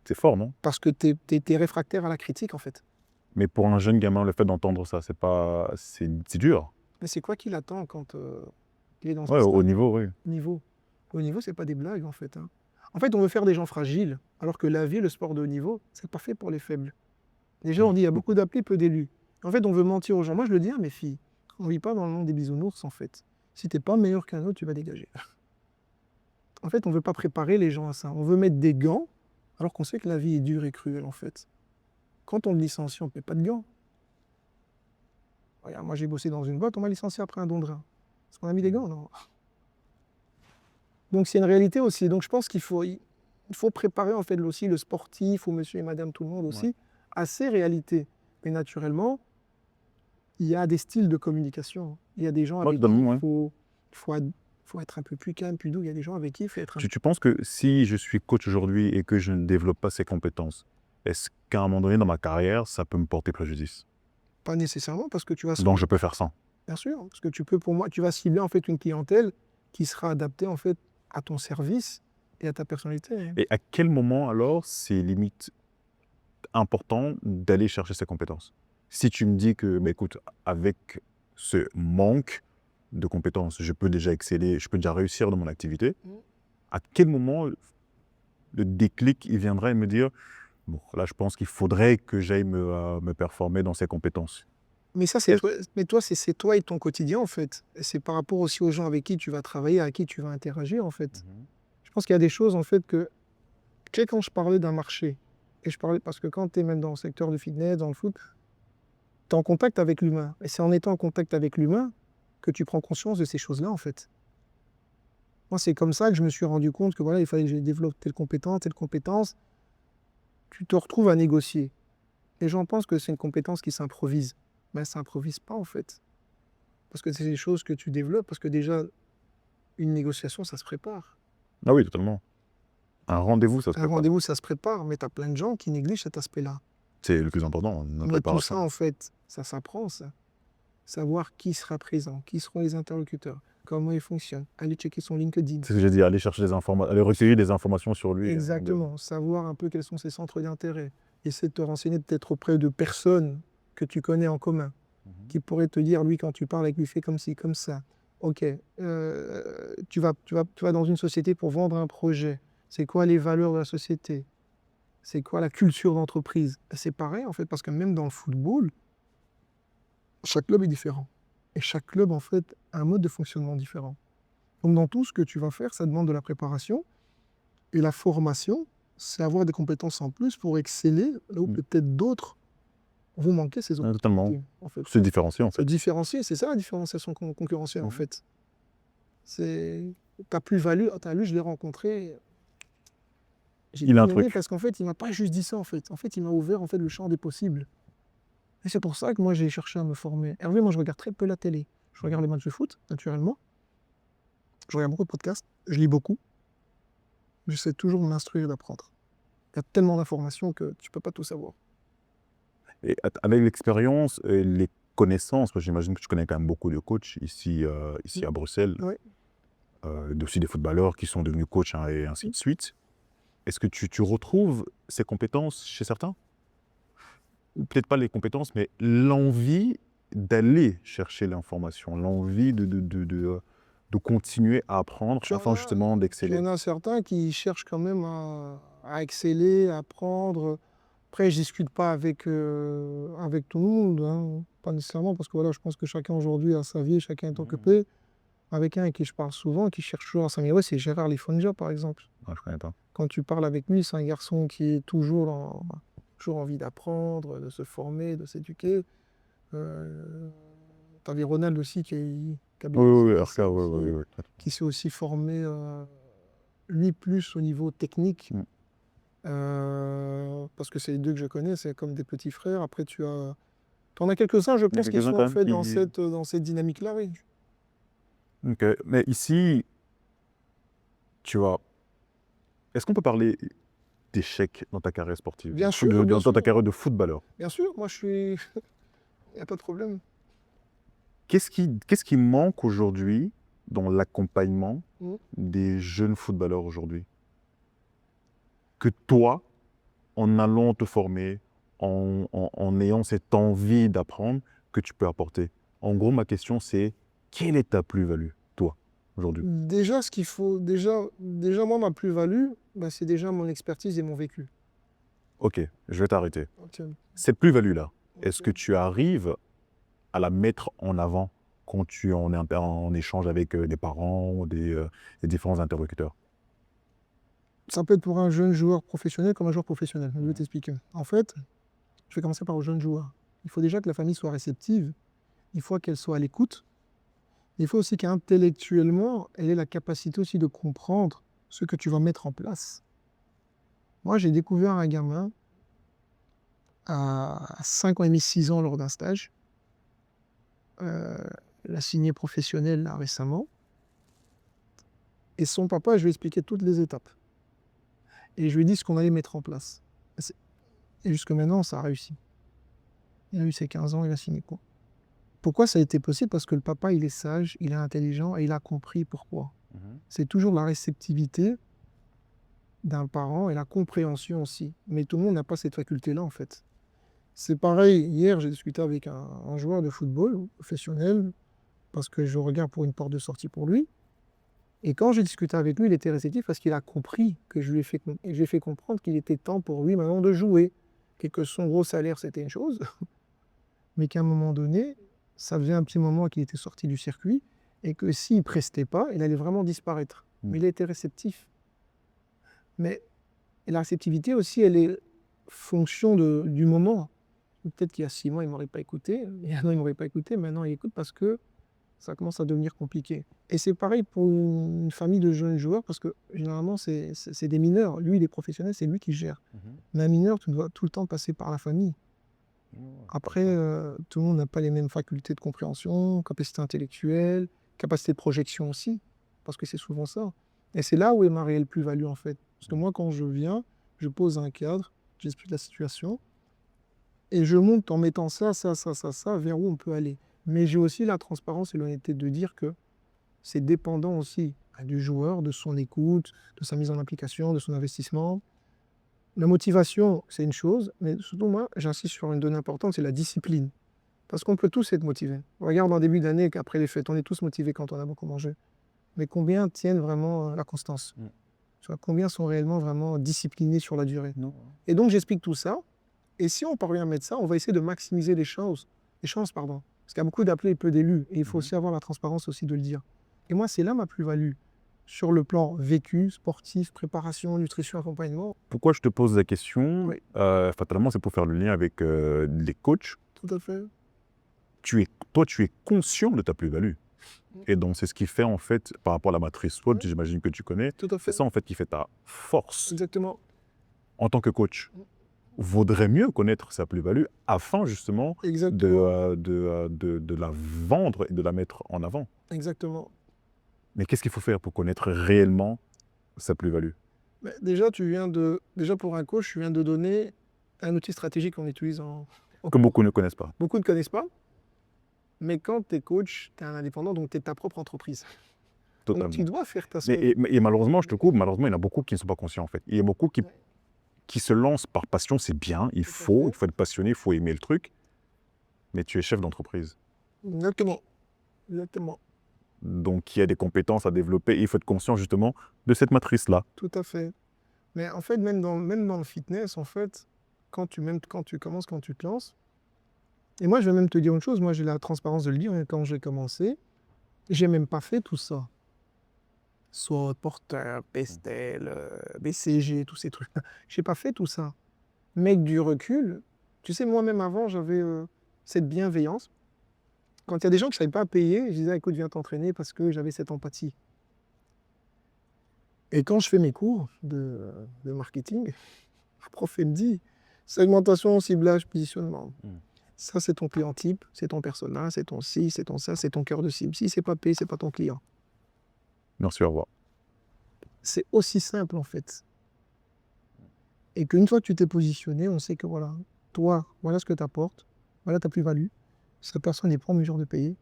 C'est fort, non? Parce que tu es réfractaire à la critique, en fait. Mais pour un jeune gamin, le fait d'entendre ça, c'est dur. Mais c'est quoi qu'il attend quand il est dans ce Ouais, au stade niveau, oui. niveau. Au niveau, c'est pas des blagues, en fait. En fait, on veut faire des gens fragiles, alors que la vie, le sport de haut niveau, c'est pas fait pour les faibles. Déjà, on dit il y a beaucoup d'appelés, peu d'élus. En fait, on veut mentir aux gens. Moi, je le dis à mes filles, on vit pas dans le monde des bisounours, en fait. Si t'es pas meilleur qu'un autre, tu vas dégager. En fait, on veut pas préparer les gens à ça. On veut mettre des gants, alors qu'on sait que la vie est dure et cruelle, en fait. Quand on me licencie, on ne met pas de gants. Regarde, moi, j'ai bossé dans une boîte, on m'a licencié après un don de rein. Est-ce qu'on a mis des gants? Non. Donc, c'est une réalité aussi. Donc, je pense qu'il faut préparer, en fait, aussi le sportif, ou monsieur et madame tout le monde aussi, à ces réalités. Mais naturellement, il y a des styles de communication. Il y a des gens avec qui il faut être un peu plus calme, plus doux. Il y a des gens avec qui il faut être un peu... Tu penses que si je suis coach aujourd'hui et que je ne développe pas ces compétences, est-ce qu'à un moment donné dans ma carrière, ça peut me porter préjudice? Pas nécessairement, parce que tu vas... Donc je peux faire ça. Bien sûr, parce que tu peux, pour moi, tu vas cibler en fait une clientèle qui sera adaptée en fait à ton service et à ta personnalité. Et à quel moment alors c'est limite important d'aller chercher ces compétences? Si tu me dis que, écoute, avec ce manque de compétences, je peux déjà exceller, je peux déjà réussir dans mon activité, à quel moment le déclic, il viendra et me dire, bon, là, je pense qu'il faudrait que j'aille me performer dans ces compétences. Mais ça, c'est toi, c'est toi et ton quotidien en fait. Et c'est par rapport aussi aux gens avec qui tu vas travailler, avec qui tu vas interagir en fait. Je pense qu'il y a des choses en fait que, tu sais, quand je parlais d'un marché, et je parlais parce que quand tu es même dans le secteur du fitness, dans le foot, tu es en contact avec l'humain. Et c'est en étant en contact avec l'humain que tu prends conscience de ces choses-là en fait. Moi, c'est comme ça que je me suis rendu compte que voilà, il fallait que je développe telle compétence, telle compétence. Tu te retrouves à négocier. Les gens pensent que c'est une compétence qui s'improvise. Mais elle ne s'improvise pas en fait. Parce que c'est des choses que tu développes, parce que déjà, une négociation, ça se prépare. Ah oui, totalement. Un rendez-vous, ça se Un prépare. rendez-vous, ça se prépare, mais tu as plein de gens qui négligent cet aspect-là. C'est le plus important, notre Mais tout préparation. ça, en fait, ça s'apprend, ça. Savoir qui sera présent, qui seront les interlocuteurs, comment ils fonctionnent, aller checker son LinkedIn. C'est ce que j'ai dit, aller chercher des informations, aller recueillir des informations sur lui. Exactement, savoir un peu quels sont ses centres d'intérêt. Essayer de te renseigner peut-être auprès de personnes que tu connais en commun, qui pourraient te dire, lui, quand tu parles avec lui, fais comme ci, comme ça. Ok, tu vas dans une société pour vendre un projet. C'est quoi les valeurs de la société? C'est quoi la culture d'entreprise? C'est pareil, en fait, parce que même dans le football, chaque club est différent. Et chaque club, en fait, a un mode de fonctionnement différent. Donc, dans tout ce que tu vas faire, ça demande de la préparation. Et la formation, c'est avoir des compétences en plus pour exceller là où peut-être d'autres vont manquer ces Totalement. opportunités. En fait. Se différencier, en Se fait. différencier, c'est ça la différenciation concurrentielle, en fait. C'est ta plus-value. Lui, je l'ai rencontré. J'ai Il a un bien aimé truc. parce qu'en fait, il m'a pas juste dit ça, en fait. En fait, il m'a ouvert en fait, le champ des possibles. Et c'est pour ça que moi, j'ai cherché à me former. Hervé, moi, je regarde très peu la télé. Je regarde les matchs de foot, naturellement. Je regarde beaucoup de podcasts. Je lis beaucoup. J'essaie toujours de m'instruire et d'apprendre. Il y a tellement d'informations que tu ne peux pas tout savoir. Et avec l'expérience et les connaissances, j'imagine que tu connais quand même beaucoup de coachs ici à Bruxelles, Oui. aussi des footballeurs qui sont devenus coachs et ainsi de suite. Est-ce que tu retrouves ces compétences chez certains? Ou peut-être pas les compétences, mais l'envie d'aller chercher l'information, l'envie de continuer à apprendre Tu en afin as, justement tu d'exceller. en as certains qui cherchent quand même à exceller, à apprendre. Après, je discute pas avec tout le monde, hein, pas nécessairement, parce que voilà, je pense que chacun aujourd'hui a sa vie, chacun est occupé. Avec un avec qui je parle souvent, qui cherche toujours à s'améliorer, c'est Gérard Lifonja, par exemple. Ah, je connais pas. Quand tu parles avec lui, c'est un garçon qui est toujours envie d'apprendre, de se former, de s'éduquer. T'avais Ronald aussi qui Oui, habite oui, ici, oui, RK, oui, oui, oui. qui s'est aussi formé, lui, plus au niveau technique. Mm. Parce que c'est les deux que je connais, c'est comme des petits frères. Après, t'en as quelques-uns, je Il y a pense, qui quelques-uns sont quand en même fait qui... dans cette dynamique-là, oui. Ok. Mais ici, tu vois, est-ce qu'on peut parler d'échecs dans ta carrière sportive, Bien sûr, bien dans ta sûr. carrière de footballeur? Bien sûr, moi je suis. Il n'y a pas de problème. Qu'est-ce qui manque aujourd'hui dans l'accompagnement Mm. des jeunes footballeurs aujourd'hui? Que toi, en allant te former, en ayant cette envie d'apprendre, que tu peux apporter. En gros, ma question, c'est quelle est ta plus-value, toi, aujourd'hui? Déjà, ce qu'il faut. Déjà moi, ma plus-value, bah, c'est déjà mon expertise et mon vécu. Ok, je vais t'arrêter. Ok. Cette plus-value-là, est-ce Ok. que tu arrives à la mettre en avant quand tu en es en échange avec des parents ou des différents interlocuteurs? Ça peut être pour un jeune joueur professionnel comme un joueur professionnel. Je vais t'expliquer. En fait, je vais commencer par le jeune joueur. Il faut déjà que la famille soit réceptive. Il faut qu'elle soit à l'écoute. Il faut aussi qu'intellectuellement, elle ait la capacité aussi de comprendre ce que tu vas mettre en place. Moi, j'ai découvert un gamin à 5 ans et demi, 6 ans lors d'un stage. Il a signé professionnel là récemment. Et son papa, je lui ai expliqué toutes les étapes. Et je lui ai dit ce qu'on allait mettre en place. Et jusque maintenant, ça a réussi. Il a eu ses 15 ans, il a signé quoi. Pourquoi ça a été possible? Parce que le papa, il est sage, il est intelligent et il a compris pourquoi. C'est toujours la réceptivité d'un parent et la compréhension aussi. Mais tout le monde n'a pas cette faculté-là, en fait. C'est pareil, hier, j'ai discuté avec un joueur de football professionnel parce que je regarde pour une porte de sortie pour lui. Et quand j'ai discuté avec lui, il était réceptif parce qu'il a compris que je lui ai fait comprendre qu'il était temps pour lui maintenant de jouer. Et que son gros salaire, c'était une chose, mais qu'à un moment donné, ça faisait un petit moment qu'il était sorti du circuit et que s'il ne prestait pas, il allait vraiment disparaître. Mais il a été réceptif. Mais la réceptivité aussi, elle est fonction du moment. Peut-être qu'il y a 6 mois, il ne m'aurait pas écouté. Il y a un an, il ne m'aurait pas écouté. Maintenant, il écoute parce que ça commence à devenir compliqué. Et c'est pareil pour une famille de jeunes joueurs, parce que généralement, c'est des mineurs. Lui, il est professionnel, c'est lui qui gère. Mais un mineur, tu dois tout le temps passer par la famille. Après, tout le monde n'a pas les mêmes facultés de compréhension, capacité intellectuelle, capacité de projection aussi, parce que c'est souvent ça. Et c'est là où est ma réelle plus-value, en fait. Parce que moi, quand je viens, je pose un cadre, j'explique la situation, et je monte en mettant ça, vers où on peut aller. Mais j'ai aussi la transparence et l'honnêteté de dire que c'est dépendant aussi du joueur, de son écoute, de sa mise en application, de son investissement. La motivation, c'est une chose, mais surtout moi, j'insiste sur une donnée importante, c'est la discipline. Parce qu'on peut tous être motivés. Regarde en début d'année qu'après les fêtes, on est tous motivés quand on a beaucoup mangé. Mais combien tiennent vraiment la constance? Tu vois, combien sont réellement vraiment disciplinés sur la durée? Et donc j'explique tout ça. Et si on parvient à mettre ça, on va essayer de maximiser les chances. Parce qu'il y a beaucoup d'appelés et peu d'élus. Et il faut aussi avoir la transparence aussi de le dire. Et moi, c'est là ma plus-value. Sur le plan vécu, sportif, préparation, nutrition, accompagnement. Pourquoi je te pose la question? Oui. Fatalement, c'est pour faire le lien avec les coachs. Tout à fait. Toi, tu es conscient de ta plus-value. Et donc, c'est ce qui fait, en fait, par rapport à la matrice SWOT, j'imagine que tu connais, Tout à fait. c'est ça, en fait, qui fait ta force. Exactement. En tant que coach, vaudrait mieux connaître sa plus-value afin, justement, Exactement. de la vendre et de la mettre en avant. Exactement. Mais qu'est-ce qu'il faut faire pour connaître réellement sa plus-value? Mais déjà, déjà, pour un coach, tu viens de donner un outil stratégique qu'on utilise Que beaucoup ne connaissent pas. Beaucoup ne connaissent pas. Mais quand tu es coach, tu es un indépendant, donc tu es ta propre entreprise. Totalement. Donc tu dois faire ta Et malheureusement, je te coupe, malheureusement, il y en a beaucoup qui ne sont pas conscients, en fait. Il y a beaucoup qui se lancent par passion, c'est bien, il faut être passionné, il faut aimer le truc. Mais tu es chef d'entreprise. Exactement. Exactement. Donc, il y a des compétences à développer et il faut être conscient justement de cette matrice-là. Tout à fait. Mais en fait, même dans le fitness, en fait, quand tu commences, quand tu te lances, et moi, je vais même te dire une chose, moi, j'ai la transparence de le dire, hein, quand j'ai commencé, j'ai même pas fait tout ça. Soit porteur, pestel, BCG, tous ces trucs-là. J'ai pas fait tout ça. Mais avec du recul, tu sais, moi-même avant, j'avais cette bienveillance. Quand il y a des gens qui ne savaient pas payer, je disais, écoute, viens t'entraîner parce que j'avais cette empathie. Et quand je fais mes cours de marketing, le prof il me dit, segmentation, ciblage, positionnement. Mm. Ça, c'est ton client type, c'est ton persona, c'est ton ci, c'est ton ça, c'est ton cœur de cible. Si c'est pas payé, c'est pas ton client. Merci, au revoir. C'est aussi simple en fait. Et qu'une fois que tu t'es positionné, on sait que voilà, toi, voilà ce que tu apportes, voilà ta plus-value. Cette personne n'est pas en mesure de payer.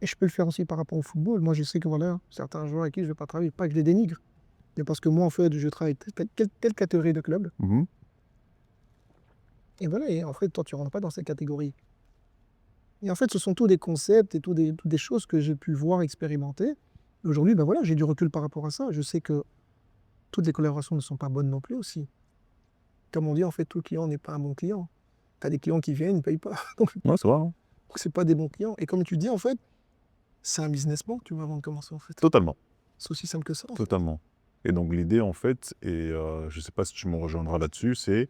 Et je peux le faire aussi par rapport au football. Moi, je sais que voilà, certains joueurs avec qui je ne vais pas travailler, pas que je les dénigre, mais parce que moi, en fait, je travaille telle catégorie de club. Mhm. Et voilà, et en fait, toi, tu ne rentres pas dans cette catégorie. Et en fait, ce sont tous des concepts et toutes des choses que j'ai pu voir, expérimenter. Aujourd'hui, ben voilà, j'ai du recul par rapport à ça. Je sais que toutes les collaborations ne sont pas bonnes non plus aussi. Comme on dit, en fait, tout client n'est pas un bon client. Tu as des clients qui viennent, ils ne payent pas. Donc, Ouais, c'est vrai, hein. ce pas des bons clients. Et comme tu dis, en fait, c'est un business plan, tu vois, avant de commencer, en fait. Totalement. C'est aussi simple que ça, en fait. Totalement. Et donc l'idée, en fait, et je ne sais pas si tu me rejoindras là-dessus, c'est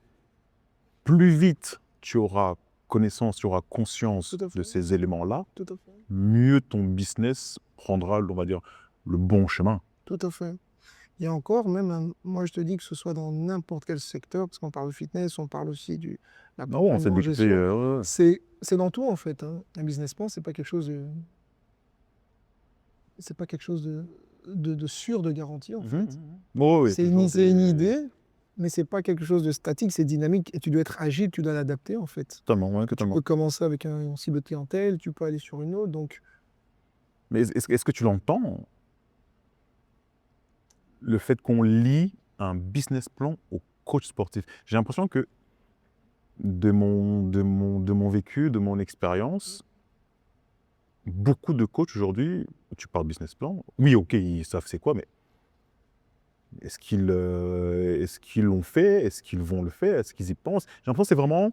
plus vite tu auras connaissance, tu auras conscience Tout à de fait. ces éléments-là, Tout à fait. mieux ton business prendra, on va dire, le bon chemin. Tout à fait. Et encore, même, moi, je te dis que ce soit dans n'importe quel secteur, parce qu'on parle de fitness, on parle aussi de Non, on s'est l'accompagnement, découpé. gestion. Ouais. C'est dans tout, en fait, hein. Un business plan, c'est pas quelque chose c'est pas quelque chose de sûr, de garanti, en fait. Oh, oui, C'est une idée, mais c'est pas quelque chose de statique, c'est dynamique. Et tu dois être agile, tu dois l'adapter, en fait. Totalement, ouais, Tu totalement. peux commencer avec une cible de clientèle, tu peux aller sur une autre. Donc, Mais est-ce que tu l'entends, le fait qu'on lie un business plan au coach sportif? J'ai l'impression que de mon vécu, de mon expérience, beaucoup de coachs aujourd'hui, tu parles business plan, oui, ok, ils savent c'est quoi, mais est-ce qu'ils l'ont fait? Est-ce qu'ils vont le faire? Est-ce qu'ils y pensent? J'ai l'impression que c'est vraiment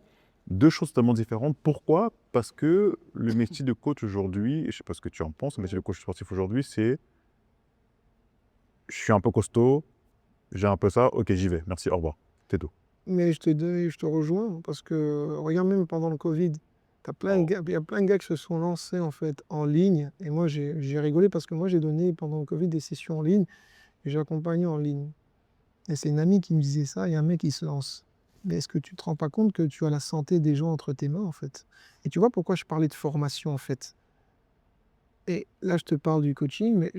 deux choses totalement différentes. Pourquoi? Parce que le métier de coach aujourd'hui, je ne sais pas ce que tu en penses, le métier de coach sportif aujourd'hui, c'est je suis un peu costaud, j'ai un peu ça, ok, j'y vais, merci, au revoir, c'est tout. mais je te rejoins, parce que, regarde, même pendant le Covid, il y a plein de gars qui se sont lancés, en fait, en ligne. Et moi, j'ai rigolé parce que moi, j'ai donné, pendant le Covid, des sessions en ligne, et j'ai accompagné en ligne. Et c'est une amie qui me disait ça, il y a un mec qui se lance. Mais est-ce que tu te rends pas compte que tu as la santé des gens entre tes mains, en fait? Et tu vois pourquoi je parlais de formation, en fait? Et là, je te parle du coaching, mais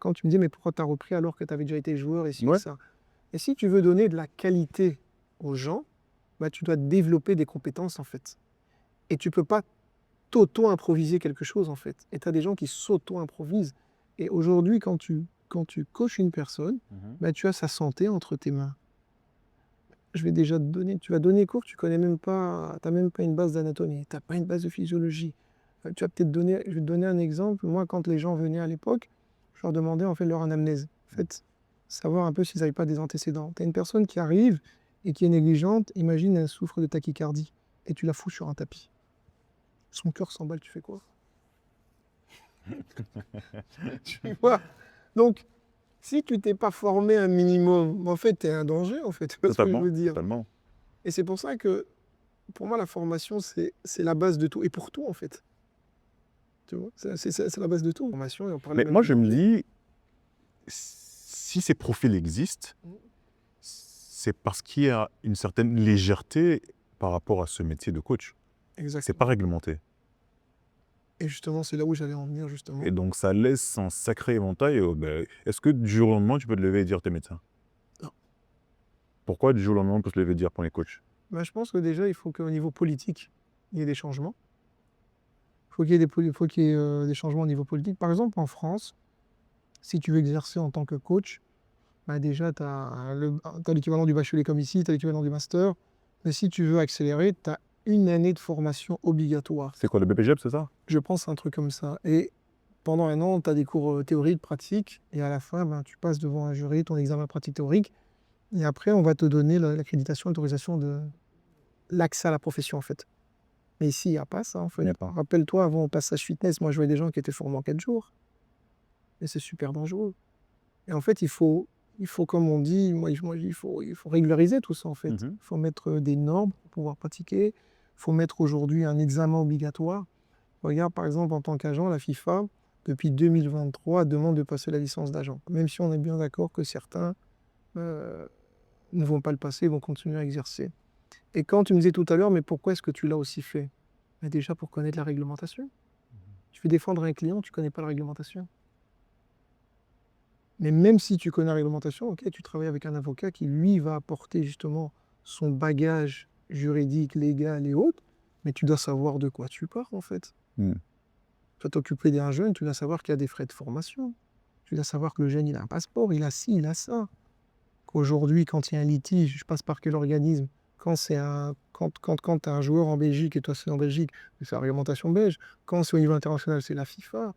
quand tu me dis, mais pourquoi tu as repris alors que tu avais déjà été joueur et ci et Ouais. ça? Et si tu veux donner de la qualité aux gens, bah, tu dois développer des compétences, en fait. Et tu peux pas t'auto-improviser quelque chose, en fait. Et tu as des gens qui s'auto-improvisent. Et aujourd'hui, quand tu coaches une personne, bah, tu as sa santé entre tes mains. Je vais déjà te donner, tu vas donner cours, tu connais même pas, tu n'as même pas une base d'anatomie, tu n'as pas une base de physiologie. Tu vas peut-être donner, je vais te donner un exemple. Moi, quand les gens venaient à l'époque, je leur demandais en fait leur anamnèse. En fait, savoir un peu s'ils n'avaient pas des antécédents. Tu as une personne qui arrive et qui est négligente, imagine, elle souffre de tachycardie, et tu la fous sur un tapis. Son cœur s'emballe, tu fais quoi? Tu vois? Donc, si tu t'es pas formé un minimum, en fait, tu es un danger, en fait. Tu vois ce que je veux dire? Totalement. Et c'est pour ça que, pour moi, la formation, c'est la base de tout. Et pour tout, en fait. Tu vois? C'est la base de tout. Formation, et on parlait Mais même moi, de je me danger. dis, si ces profils existent, c'est parce qu'il y a une certaine légèreté par rapport à ce métier de coach. C'est Exactement. pas réglementé. Et justement, c'est là où j'allais en venir, justement. Et donc, ça laisse un sacré éventail. Ben, est-ce que du jour au lendemain, tu peux te lever et dire t'es médecin? Non. Pourquoi du jour au lendemain, on peut se lever et dire pour les coachs? Bah, je pense que déjà, il faut qu'au niveau politique, il y ait des changements. Il faut qu'il y ait des changements au niveau politique. Par exemple, en France, si tu veux exercer en tant que coach, bah déjà, tu as l'équivalent du bachelier comme ici, tu as l'équivalent du master. Mais si tu veux accélérer, tu as une année de formation obligatoire. C'est quoi, le BPGEP, c'est ça? Je pense un truc comme ça. Et pendant un an, tu as des cours théoriques, pratiques, et à la fin, ben, tu passes devant un jury, ton examen pratique théorique, et après, on va te donner l'accréditation, l'autorisation de l'accès à la profession, en fait. Mais ici, il n'y a pas ça, en fait. Il n'y a pas. Rappelle-toi, avant, au passage fitness, moi, je voyais des gens qui étaient formés en 4 jours. Et c'est super dangereux. Et en fait, il faut comme on dit, il faut régulariser tout ça, en fait. Il faut mettre des normes pour pouvoir pratiquer. Il faut mettre aujourd'hui un examen obligatoire. Regarde, par exemple, en tant qu'agent, la FIFA, depuis 2023, demande de passer la licence d'agent. Même si on est bien d'accord que certains ne vont pas le passer, vont continuer à exercer. Et quand tu me disais tout à l'heure, mais pourquoi est-ce que tu l'as aussi fait? Mais déjà pour connaître la réglementation. Tu veux défendre un client, tu ne connais pas la réglementation. Mais même si tu connais la réglementation, ok, tu travailles avec un avocat qui, lui, va apporter justement son bagage juridique, légal et autres, mais tu dois savoir de quoi tu pars, en fait. Tu vas t'occuper d'un jeune, tu dois savoir qu'il y a des frais de formation. Tu dois savoir que le jeune, il a un passeport, il a ci, il a ça. Qu'aujourd'hui, quand il y a un litige, je passe par quel organisme? Quand tu as un joueur en Belgique et toi c'est en Belgique, c'est la réglementation belge. Quand c'est au niveau international, c'est la FIFA.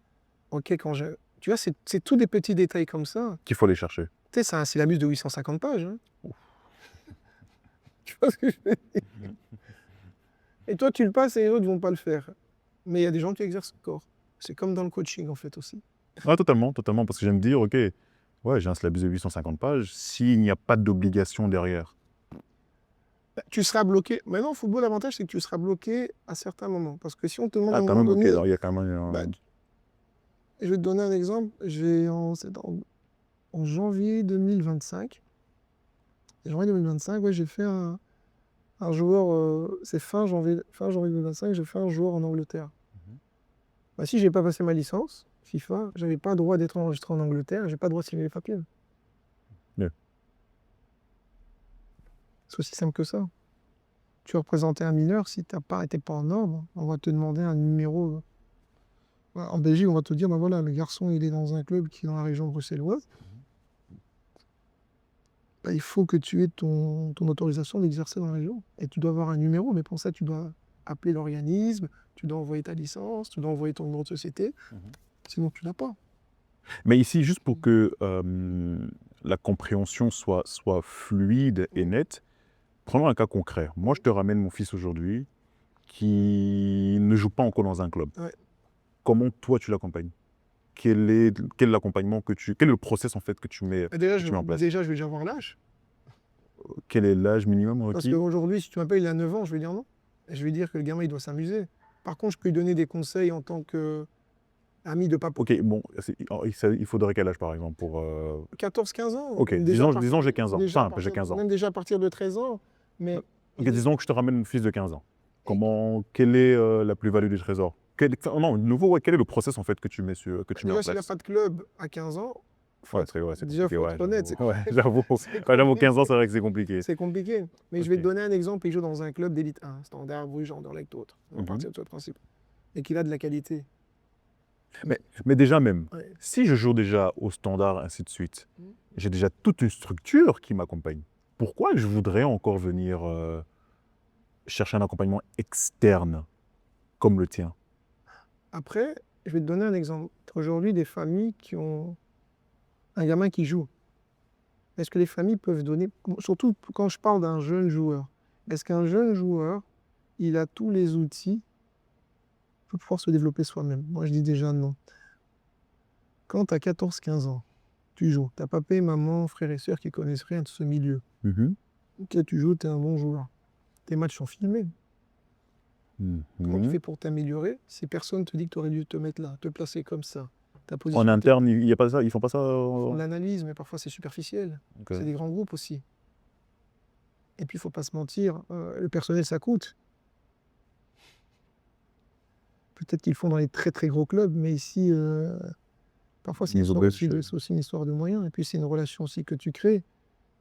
Ok, tu vois, c'est tous des petits détails comme ça. Qu'il faut aller chercher. Tu sais, c'est un syllabus de 850 pages. Hein. Tu vois ce que je veux dire? Et toi, tu le passes et les autres ne vont pas le faire. Mais il y a des gens qui exercent encore. C'est comme dans le coaching, en fait, aussi. Ah, totalement, parce que j'aime dire, ok, ouais, j'ai un syllabus de 850 pages, s'il n'y a pas d'obligation derrière. Tu seras bloqué. Maintenant, au football, l'avantage, c'est que tu seras bloqué à certains moments. Parce que si on te demande Ah, à un quand moment même, ok, donné, alors il y a quand même... bah, je vais te donner un exemple. C'est en janvier 2025. Janvier 2025, ouais, j'ai fait un joueur. C'est fin janvier 2025, j'ai fait un joueur en Angleterre. Bah, si je n'ai pas passé ma licence, FIFA, je n'avais pas le droit d'être enregistré en Angleterre, je n'ai pas le droit de signer les papiers. Yeah. C'est aussi simple que ça. Tu représentais un mineur, si tu n'étais pas en ordre, on va te demander un numéro. En Belgique, on va te dire, bah voilà, le garçon, il est dans un club qui est dans la région bruxelloise. Bah, il faut que tu aies ton autorisation d'exercer dans la région. Et tu dois avoir un numéro, mais pour ça, tu dois appeler l'organisme, tu dois envoyer ta licence, tu dois envoyer ton numéro de société. Sinon, tu l'as pas. Mais ici, juste pour que la compréhension soit fluide et nette, prenons un cas concret. Moi, je te ramène mon fils aujourd'hui qui ne joue pas encore dans un club. Ouais. Comment toi, tu l'accompagnes? Quel est l'accompagnement quel est le process en fait que tu mets, Déjà, en place? je vais déjà voir l'âge. Quel est l'âge minimum Parce requis? qu'aujourd'hui, si tu m'appelles, il a 9 ans, je vais dire non. Et je vais dire que le gamin, il doit s'amuser. Par contre, je peux lui donner des conseils en tant qu'ami de papa. Ok, bon, il faudrait quel âge par exemple pour... 14-15 ans. Ok, Déjà disons j'ai 15 ans. Enfin, j'ai 15 ans. Même déjà à partir de 13 ans. Mais Ok, disons que je te ramène mon fils de 15 ans. Quelle est la plus-value du trésor? Non, de nouveau, ouais, quel est le process en fait que tu mets, déjà, en place? s'il n'a pas de club à 15 ans, Ouais, c'est déjà, compliqué, faut être honnête. j'avoue. J'avoue, 15 ans, c'est vrai que c'est compliqué. C'est compliqué. Mais je vais te donner un exemple. Il joue dans un club d'élite 1, Standard, Bruges, Anderlecht, autres. On va partir de ce principe. Et qu'il a de la qualité. Mais déjà même, Ouais. si je joue déjà au Standard, ainsi de suite, j'ai déjà toute une structure qui m'accompagne. Pourquoi je voudrais encore venir chercher un accompagnement externe comme le tien? Après, je vais te donner un exemple. Aujourd'hui, des familles qui ont un gamin qui joue. Est-ce que les familles peuvent donner, surtout quand je parle d'un jeune joueur, est-ce qu'un jeune joueur, il a tous les outils pour pouvoir se développer soi-même? Moi, je dis déjà non. Quand tu as 14-15 ans, tu joues. Tu as papa et maman, frères et sœurs qui connaissent rien de ce milieu. Ok, tu joues, tu es un bon joueur. Tes matchs sont filmés. Comment tu fais pour t'améliorer si personne ne te dit que tu aurais dû te mettre là, te placer comme ça? En interne, il y a pas ça, ils font pas ça? On l'analyse, mais parfois c'est superficiel. Ok. C'est des grands groupes aussi. Et puis, il ne faut pas se mentir, le personnel, ça coûte. Peut-être qu'ils le font dans les très très gros clubs, mais ici, parfois c'est aussi une histoire de moyens. Et puis c'est une relation aussi que tu crées.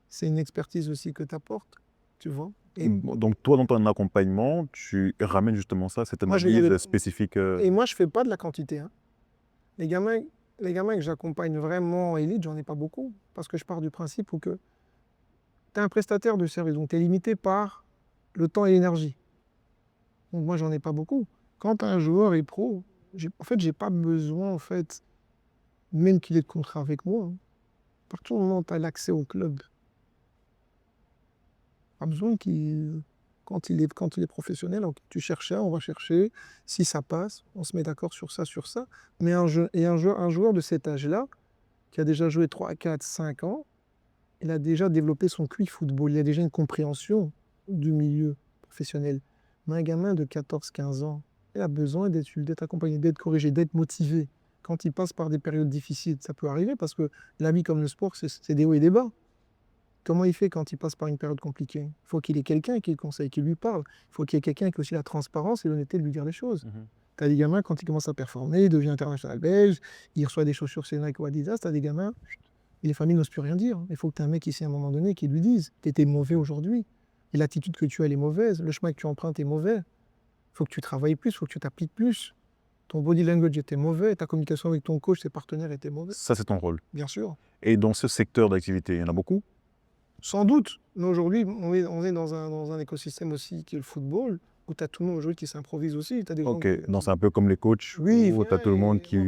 C'est une expertise aussi que tu apportes, tu vois. Et Donc toi, dans ton accompagnement, tu ramènes justement ça, cette Moi, analyse spécifique. et moi, je ne fais pas de la quantité. Hein. Les gamins que j'accompagne vraiment en élite, j'en ai pas beaucoup. Parce que je pars du principe où que tu es un prestataire de service, donc tu es limité par le temps et l'énergie. Donc moi, j'en ai pas beaucoup. Quand un joueur est pro, en fait, j'ai pas besoin, en fait, même qu'il ait de contrat avec moi. Hein. À partir du moment où tu as l'accès au club, pas besoin qu'il. Quand il est professionnel, ok, tu cherches ça, on va chercher. Si ça passe, on se met d'accord sur ça, sur ça. Mais un joueur de cet âge-là, qui a déjà joué 3, 4, 5 ans, il a déjà développé son QI football. Il a déjà une compréhension du milieu professionnel. Mais un gamin de 14, 15 ans, il a besoin d'être accompagné, d'être corrigé, d'être motivé. Quand il passe par des périodes difficiles, ça peut arriver parce que la vie comme le sport, c'est des hauts et des bas. Comment il fait quand il passe par une période compliquée? Il faut qu'il ait quelqu'un qui le conseille, qui lui parle. Il faut qu'il y ait quelqu'un qui ait aussi la transparence et l'honnêteté de lui dire les choses. Tu as des gamins, quand ils commencent à performer, il devient international belge, il reçoit des chaussures chez Nike ou Adidas, tu as des gamins, et les familles n'osent plus rien dire. Il faut que tu aies un mec ici à un moment donné qui lui dise tu étais mauvais aujourd'hui, et l'attitude que tu as, elle est mauvaise, le chemin que tu empruntes est mauvais. Il faut que tu travailles plus, il faut que tu t'appliques plus. Ton body language était mauvais, ta communication avec ton coach, tes partenaires étaient mauvais. Ça, c'est ton rôle. Bien sûr. Et dans ce secteur d'activité, il y en a beaucoup? Sans doute. Mais aujourd'hui, on est dans un écosystème aussi qui est le football, où tu as tout le monde aujourd'hui qui s'improvise aussi. T'as des gens Ok, donc c'est un peu comme les coachs, Oui, où tu as tout le monde qui...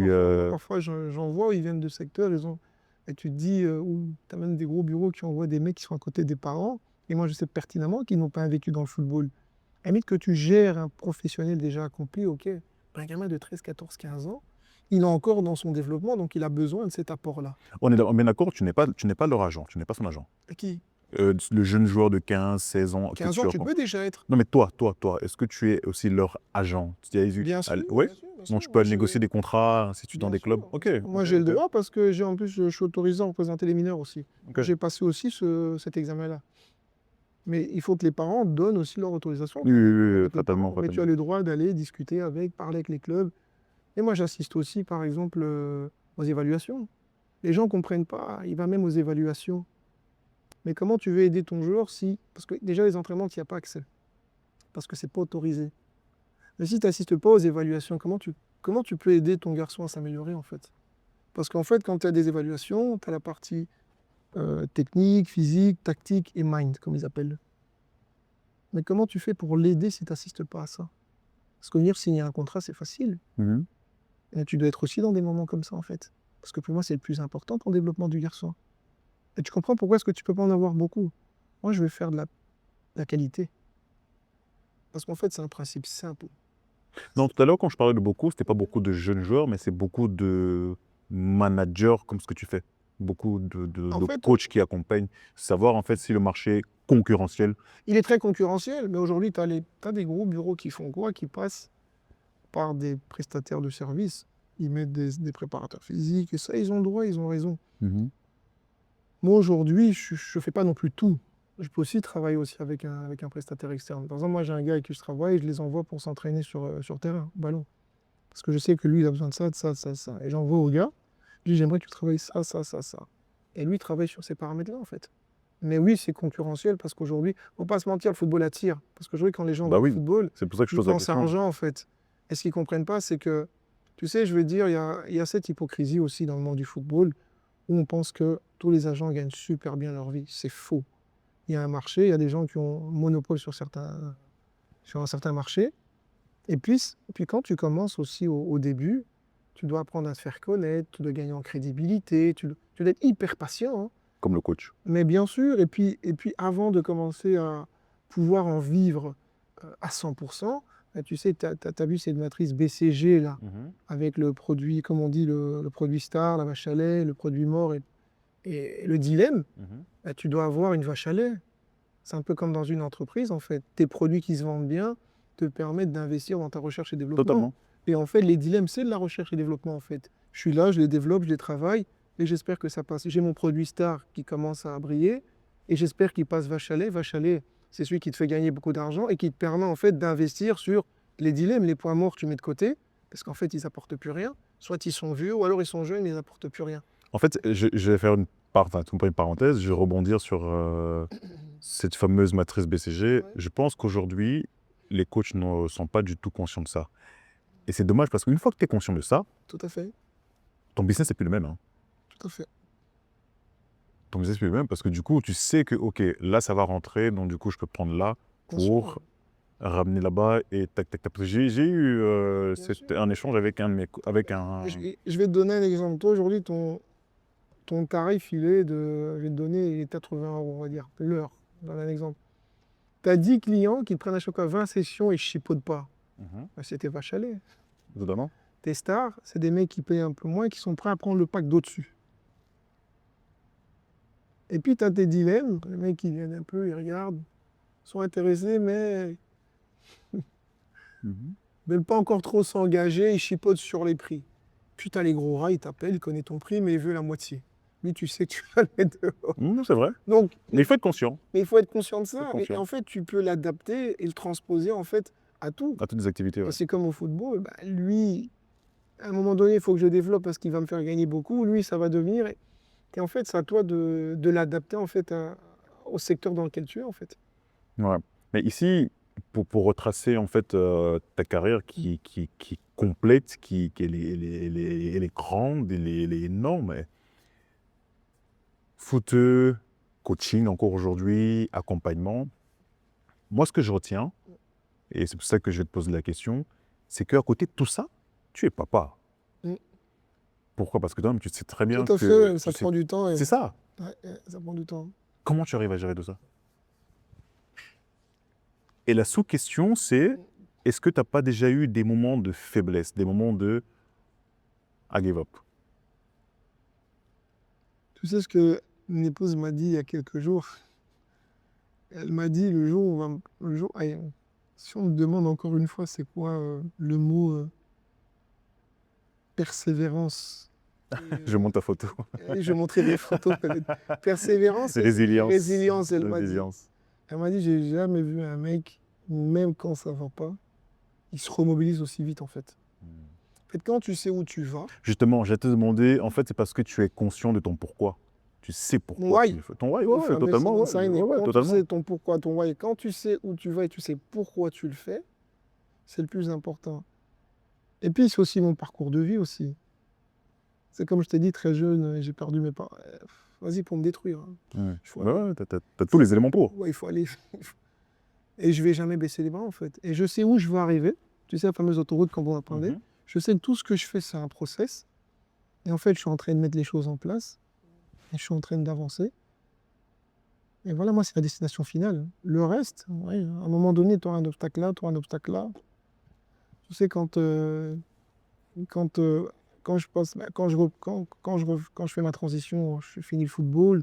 parfois, j'en vois, ils viennent de secteurs, et tu te dis, tu as même des gros bureaux qui envoient des mecs qui sont à côté des parents, et moi je sais pertinemment qu'ils n'ont pas un vécu dans le football. À la limite que tu gères un professionnel déjà accompli, ok, un gamin de 13, 14, 15 ans, il est encore dans son développement, donc il a besoin de cet apport-là. On est bien d'accord, tu n'es pas leur agent, tu n'es pas son agent. Qui Le jeune joueur de 15, 16 ans... 15 ans, tu peux déjà être. Non mais toi, est-ce que tu es aussi leur agent? Bien sûr, Ouais. bien sûr, bien sûr. Donc tu peux aller négocier des contrats, ainsi de suite, dans Bien des clubs? sûr. Ok. Moi, ok, j'ai le ok, droit parce que en plus, je suis autorisé à représenter les mineurs aussi. ok. J'ai passé aussi cet examen-là. Mais il faut que les parents donnent aussi leur autorisation. Oui, oui, oui, Avec les fatalement, parents, mais tu as le droit d'aller discuter avec, parler avec les clubs. Et moi, j'assiste aussi, par exemple, aux évaluations. Les gens ne comprennent pas, ils vont même aux évaluations. Mais comment tu veux aider ton joueur si... Parce que déjà, les entraînements, tu n'y as pas accès. Parce que ce n'est pas autorisé. Mais si tu n'assistes pas aux évaluations, comment tu peux aider ton garçon à s'améliorer, en fait? Parce qu'en fait, quand tu as des évaluations, tu as la partie technique, physique, tactique et mind, comme ils appellent. Mais comment tu fais pour l'aider si tu n'assistes pas à ça? Parce que venir signer un contrat, c'est facile. Mhm. Et tu dois être aussi dans des moments comme ça, en fait. Parce que pour moi, c'est le plus important pour le développement du garçon. Et tu comprends pourquoi est-ce que tu peux pas en avoir beaucoup? Moi, je vais faire de la qualité. Parce qu'en fait, c'est un principe simple. Non, tout à l'heure, quand je parlais de beaucoup, c'était pas beaucoup de jeunes joueurs, mais c'est beaucoup de managers comme ce que tu fais. Beaucoup En de fait, coachs qui accompagnent. Savoir, en fait, si le marché est concurrentiel. il est très concurrentiel, mais aujourd'hui, tu as des gros bureaux qui font quoi? Qui passent par des prestataires de services. Ils mettent des préparateurs physiques, et ça, ils ont le droit, ils ont raison. Moi, aujourd'hui, je ne fais pas non plus tout. Je peux aussi travailler aussi avec un prestataire externe. Par exemple, moi, j'ai un gars avec qui je travaille, et je les envoie pour s'entraîner sur terrain, au ballon. Parce que je sais que lui, il a besoin de ça, de ça, de ça, de ça. Et j'envoie au gars, je lui dis, j'aimerais que tu travailles ça, ça, ça, ça. Et lui, il travaille sur ces paramètres-là, en fait. Mais oui, c'est concurrentiel, parce qu'aujourd'hui, il ne faut pas se mentir, le football attire. Parce qu'aujourd'hui, quand les gens Bah voient le oui, football, c'est pour ça que je ils pose la pensent à question. argent, en fait. Et ce qu'ils ne comprennent pas, c'est que, tu sais, je veux dire, il y a cette hypocrisie aussi dans le monde du football, où on pense que tous les agents gagnent super bien leur vie. C'est faux. Il y a un marché, il y a des gens qui ont monopole sur un certain marché. Et puis quand tu commences aussi au début, tu dois apprendre à te faire connaître, tu dois gagner en crédibilité, tu dois être hyper patient. Hein. Comme le coach. Mais bien sûr, et puis avant de commencer à pouvoir en vivre à 100%, tu sais, tu as vu cette matrice BCG là, avec le produit, comme on dit, le produit star, la vache à lait, le produit mort et le dilemme. Tu dois avoir une vache à lait. C'est un peu comme dans une entreprise, en fait. Tes produits qui se vendent bien te permettent d'investir dans ta recherche et développement. Totalement. Et en fait, les dilemmes, c'est de la recherche et développement, en fait. Je suis là, je les développe, je les travaille, et j'espère que ça passe. J'ai mon produit star qui commence à briller, et j'espère qu'il passe vache à lait. Vache à lait, c'est celui qui te fait gagner beaucoup d'argent et qui te permet, en fait, d'investir sur les dilemmes, les points morts que tu mets de côté, parce qu'en fait, ils n'apportent plus rien. Soit ils sont vieux, ou alors ils sont jeunes, mais ils n'apportent plus rien. En fait, je vais faire une parenthèse, je vais rebondir sur cette fameuse matrice BCG. Ouais. Je pense qu'aujourd'hui, les coachs ne sont pas du tout conscients de ça. Et c'est dommage parce qu'une fois que tu es conscient de ça, Tout à fait, ton business n'est plus le même. Hein. tout à fait. Ton business n'est plus le même parce que du coup, tu sais que, OK, là, ça va rentrer, donc du coup, je peux prendre là Bien pour sûr. ramener là-bas et tac, tac, tac. J'ai eu Bien sûr. un échange avec un de mes avec un. Je vais te donner un exemple. Toi, aujourd'hui, ton tarif, je vais te donner, il est 80 €, on va dire, l'heure. Je donne un exemple. Tu as 10 clients qui te prennent à chaque fois 20 sessions et ne chipotent pas. Mhm. Bah, c'est tes vaches à lait. Totalement. Tes stars, c'est des mecs qui payent un peu moins et qui sont prêts à prendre le pack d'au-dessus. Et puis, tu as tes dilemmes. Les mecs qui viennent un peu, ils regardent, sont intéressés, mais Mhm. ne veulent pas encore trop s'engager, ils chipotent sur les prix. Puis, tu as les gros rats, ils t'appellent, ils connaissent ton prix, mais ils veulent la moitié. Lui, tu sais que tu vas le mettre dehors. C'est vrai. Donc, Mais il faut être conscient. mais il faut être conscient de Faut être ça. Et conscient. en fait, tu peux l'adapter et le transposer en fait à tout. À toutes les activités, ouais. C'est comme au football. Bah, lui, à un moment donné, il faut que je développe parce qu'il va me faire gagner beaucoup. Lui, ça va devenir. Et en fait, c'est à toi de l'adapter en fait au secteur dans lequel tu es en fait. Ouais. Mais ici, pour retracer en fait ta carrière qui est complète, elle est grande, elle est énorme. Foot, coaching encore aujourd'hui, accompagnement. Moi, ce que je retiens, et c'est pour ça que je vais te poser la question, c'est qu'à côté de tout ça, tu es papa. Mm. Pourquoi? Parce que toi-même, tu sais très bien Tout à que... fait, ça prend du temps. C'est ça. Ouais, ça prend du temps. Comment tu arrives à gérer tout ça? Et la sous-question, c'est, est-ce que tu n'as pas déjà eu des moments de faiblesse, des moments de I give up? Tu sais ce que mon épouse m'a dit il y a quelques jours? Elle m'a dit le jour où allez, si on me demande encore une fois c'est quoi le mot persévérance. Je monte ta photo. Et je vais montrer des photos peut-être. Persévérance et Résilience. résilience, elle m'a dit. Résilience. Elle m'a dit, j'ai jamais vu un mec, même quand ça va pas, il se remobilise aussi vite en fait. En fait, quand tu sais où tu vas, Justement, j'ai te demandé, en fait, c'est parce que tu es conscient de ton pourquoi. Tu sais pourquoi why. tu le fais. Ton why, ouais, Enfin, totalement. mais Ouais, ça, ouais, quand tu totalement. sais ton pourquoi, ton why, quand tu sais où tu vas et tu sais pourquoi tu le fais, c'est le plus important. Et puis, c'est aussi mon parcours de vie aussi. C'est comme je t'ai dit, très jeune, j'ai perdu mes parents. Vas-y pour me détruire. Ouais. Il faut Ouais, t'as tous les éléments pour. Ouais, il faut aller. Et je vais jamais baisser les bras en fait. Et je sais où je veux arriver. Tu sais, la fameuse autoroute quand on a parlé. Mhm. Je sais que tout ce que je fais, c'est un process. Et en fait, je suis en train de mettre les choses en place. Et je suis en train d'avancer. Et voilà, moi, c'est la destination finale. Le reste, ouais, à un moment donné, tu auras un obstacle là, tu auras un obstacle là. Tu sais, quand, quand je passe, quand je fais ma transition, je finis le football,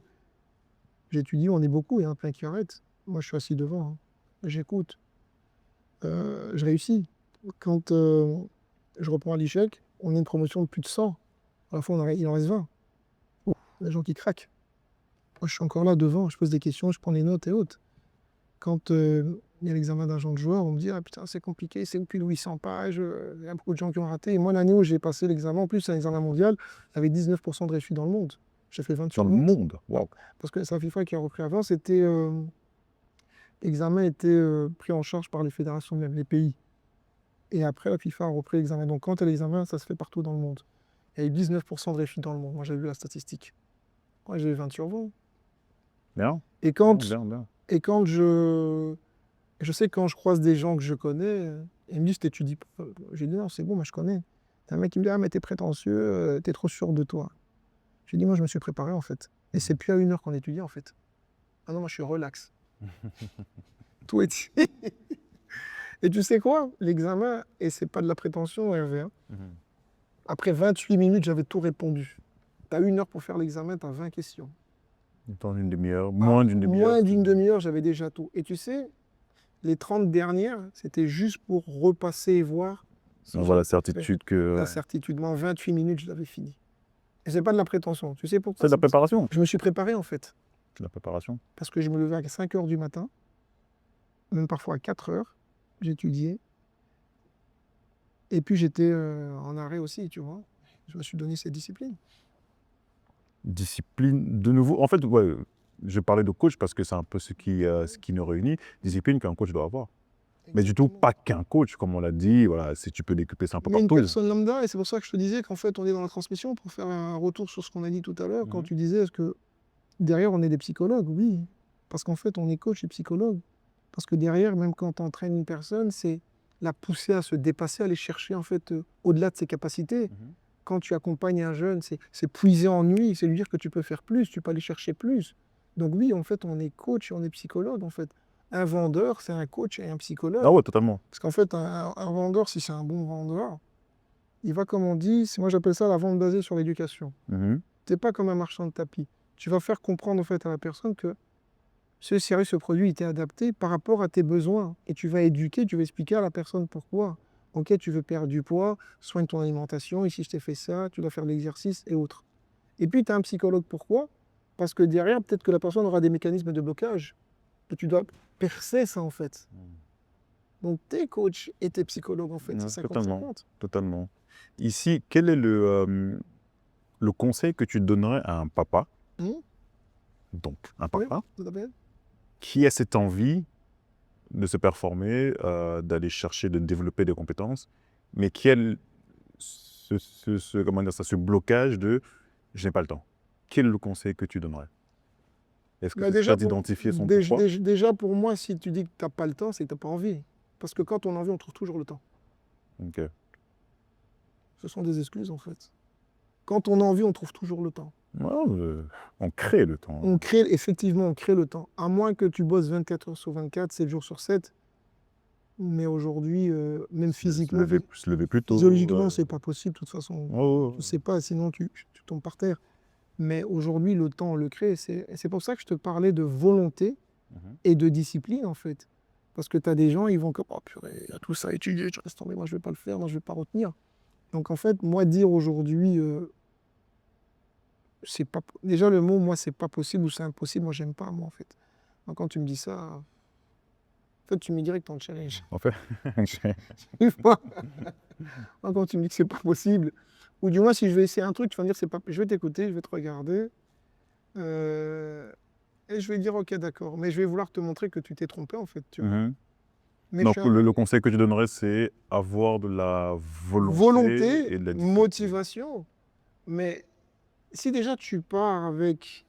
j'étudie, on est beaucoup, il y en a plein qui arrêtent. Moi, je suis assis devant, hein. J'écoute. Je réussis. Quand je reprends à l'échec, on a une promotion de plus de 100. À la fois, il en reste 20. Les gens qui craquent. Moi, je suis encore là devant, je pose des questions, je prends des notes et autres. Quand il y a l'examen d'agent de joueur, on me dit ah putain, c'est compliqué, c'est plus de 800 pages, il y a beaucoup de gens qui ont raté. Et moi, l'année où j'ai passé l'examen, en plus, c'est un examen mondial, il y avait 19% de réussite dans le monde. J'ai fait 20 sur Dans le 20. monde. Waouh. Parce que c'est la FIFA qui a repris avant, l'examen était pris en charge par les fédérations même, les pays. Et après, la FIFA a repris l'examen. Donc, quand tu as l'examen, ça se fait partout dans le monde. Il y a eu 19% de réussite dans le monde. Moi, j'ai vu la statistique. Moi, j'ai eu 20 sur 20. Bien. Et quand, Bien. et quand je sais que quand je croise des gens que je connais, ils me disent, t'étudies pas. J'ai dit, non, c'est bon, moi, je connais. T'as un mec qui me dit, ah, mais t'es prétentieux, t'es trop sûr de toi. J'ai dit, moi, je me suis préparé, en fait. Et c'est plus à 1 heure qu'on étudie, en fait. Ah non, moi, je suis relax. Tout est dit. Et tu sais quoi? L'examen, et c'est pas de la prétention, Hervé, hein. Après 28 minutes, j'avais tout répondu. Tu as 1 heure pour faire l'examen, tu as 20 questions. Dans une demi-heure, moins d'une demi-heure. Moins d'une demi-heure, j'avais déjà tout. Et tu sais, les 30 dernières, c'était juste pour repasser et voir. On voit la certitude que... La certitude. Moi, en 28 minutes, je l'avais fini. Et c'est pas de la prétention. Tu sais pourquoi? C'est de la préparation. Je me suis préparé, en fait. C'est de la préparation. Parce que je me levais à 5 heures du matin, même parfois à 4 heures, j'étudiais. Et puis, j'étais en arrêt aussi, tu vois. Je me suis donné cette discipline. Discipline, de nouveau. En fait, ouais, je parlais de coach parce que c'est un peu ce qui nous réunit. Discipline qu'un coach doit avoir. Mais du tout, pas qu'un coach, comme on l'a dit. Voilà, si tu peux découper ça un peu Mais une partout. personne lambda, et c'est pour ça que je te disais qu'en fait, on est dans la transmission pour faire un retour sur ce qu'on a dit tout à l'heure. Quand tu disais, est-ce que derrière, on est des psychologues? Oui. Parce qu'en fait, on est coach et psychologue. Parce que derrière, même quand tu entraînes une personne, c'est la pousser à se dépasser, à aller chercher en fait au-delà de ses capacités. Quand tu accompagnes un jeune, c'est puiser en lui, c'est lui dire que tu peux faire plus, tu peux aller chercher plus. Donc oui, en fait, on est coach et on est psychologue, en fait. Un vendeur, c'est un coach et un Ah psychologue. ouais, totalement. Parce qu'en fait, un vendeur, si c'est un bon vendeur, il va, comme on dit, moi j'appelle ça la vente basée sur l'éducation. Mhm. Tu n'es pas comme un marchand de tapis. Tu vas faire comprendre en fait à la personne que ce service, ce produit, il t'est adapté par rapport à tes besoins. Et tu vas éduquer, tu vas expliquer à la personne pourquoi. Ok, tu veux perdre du poids, soigne ton alimentation, ici je t'ai fait ça, tu dois faire de l'exercice et autres. Et puis tu as un psychologue, pourquoi? Parce que derrière, peut-être que la personne aura des mécanismes de blocage. Que tu dois percer ça en fait. Donc tes coachs et tes psychologues en fait, Ouais, c'est totalement, 50-50. totalement. Ici, quel est le conseil que tu donnerais à un papa, Hum, donc un Oui, papa, tout à fait. qui a cette envie de se performer, d'aller chercher, de développer des compétences, mais qui a comment dire ça, ce blocage de je n'ai pas le temps. Quel est le conseil que tu donnerais? Est-ce que Bah ce serait déjà, d'identifier son pourquoi? déjà, pour moi, si tu dis que tu n'as pas le temps, c'est que tu n'as pas envie. Parce que quand on a envie, on trouve toujours le temps. Ok. Ce sont des excuses en fait. Quand on a envie, on trouve toujours le temps. Ouais, on crée le temps. On crée, effectivement, on crée le temps. À moins que tu bosses 24 heures sur 24, 7 jours sur 7. Mais aujourd'hui, même physiquement, Se lever plus tôt. physiologiquement, c'est pas possible. De toute façon, Oh, tu sais pas, sinon tu tombes par terre. Mais aujourd'hui, le temps, on le crée. C'est pour ça que je te parlais de volonté mhm. et de discipline, en fait. Parce que tu as des gens, ils vont comme, oh purée, il y a tout ça à étudier, tu restes tombé, moi je vais pas le faire, moi je vais pas retenir. Donc en fait, moi dire aujourd'hui, c'est pas, déjà le mot, moi c'est pas possible ou c'est impossible, moi j'aime pas, moi en fait. Donc quand tu me dis ça, en fait tu me dis direct en challenge. En fait, J'arrive pas. Moi, quand tu me dis que c'est pas possible, ou du moins si je vais essayer un truc, tu vas me dire c'est pas, je vais t'écouter, je vais te regarder, euh, et je vais dire ok d'accord, mais je vais vouloir te montrer que tu t'es trompé en fait, tu vois. mhm. Mais je Donc suis le conseil que tu donnerais, c'est avoir de la volonté volonté, et de la discipline. motivation, mais si déjà tu pars avec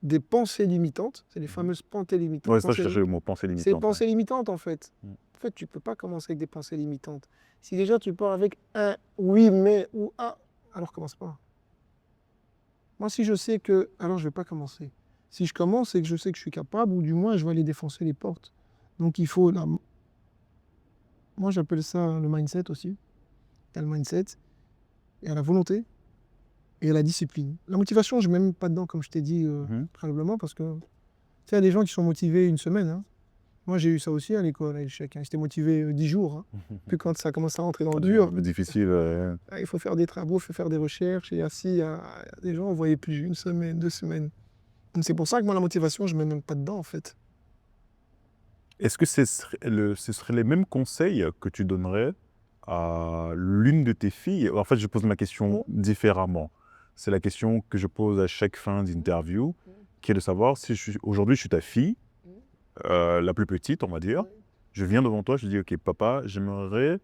des pensées limitantes, c'est les fameuses pensées limitantes. Ouais, ça, je cherchais le mot pensée C'est limitante. pensées limitantes en fait. Mm. En fait, tu peux pas commencer avec des pensées limitantes. Si déjà tu pars avec un oui mais ou un, alors commence pas. Moi, si je sais que, alors je vais pas commencer. Si je commence, c'est que je sais que je suis capable, ou du moins je vais aller défoncer les portes. Donc il faut, moi j'appelle ça le mindset aussi. Il y a le mindset, il y a la volonté, et la discipline. La motivation, je ne mets même pas dedans, comme je t'ai dit préalablement, parce que tu sais, il y a des gens qui sont motivés une semaine. Hein. Moi, j'ai eu ça aussi à l'école, à l'échec. J'étais motivé 10 jours. Hein. Puis quand ça commence à rentrer dans le dur, Difficile. il faut faire des travaux, il faut faire des recherches. Et assis, il y a des gens, on ne voyait plus une semaine, 2 semaines. Donc, c'est pour ça que moi, la motivation, je ne mets même pas dedans, en fait. Est-ce que ce serait les mêmes conseils que tu donnerais à l'une de tes filles? En fait, je pose ma question différemment. C'est la question que je pose à chaque fin d'interview, qui est de savoir si aujourd'hui je suis ta fille, la plus petite, on va dire. Je viens devant toi, je dis, ok, papa, j'aimerais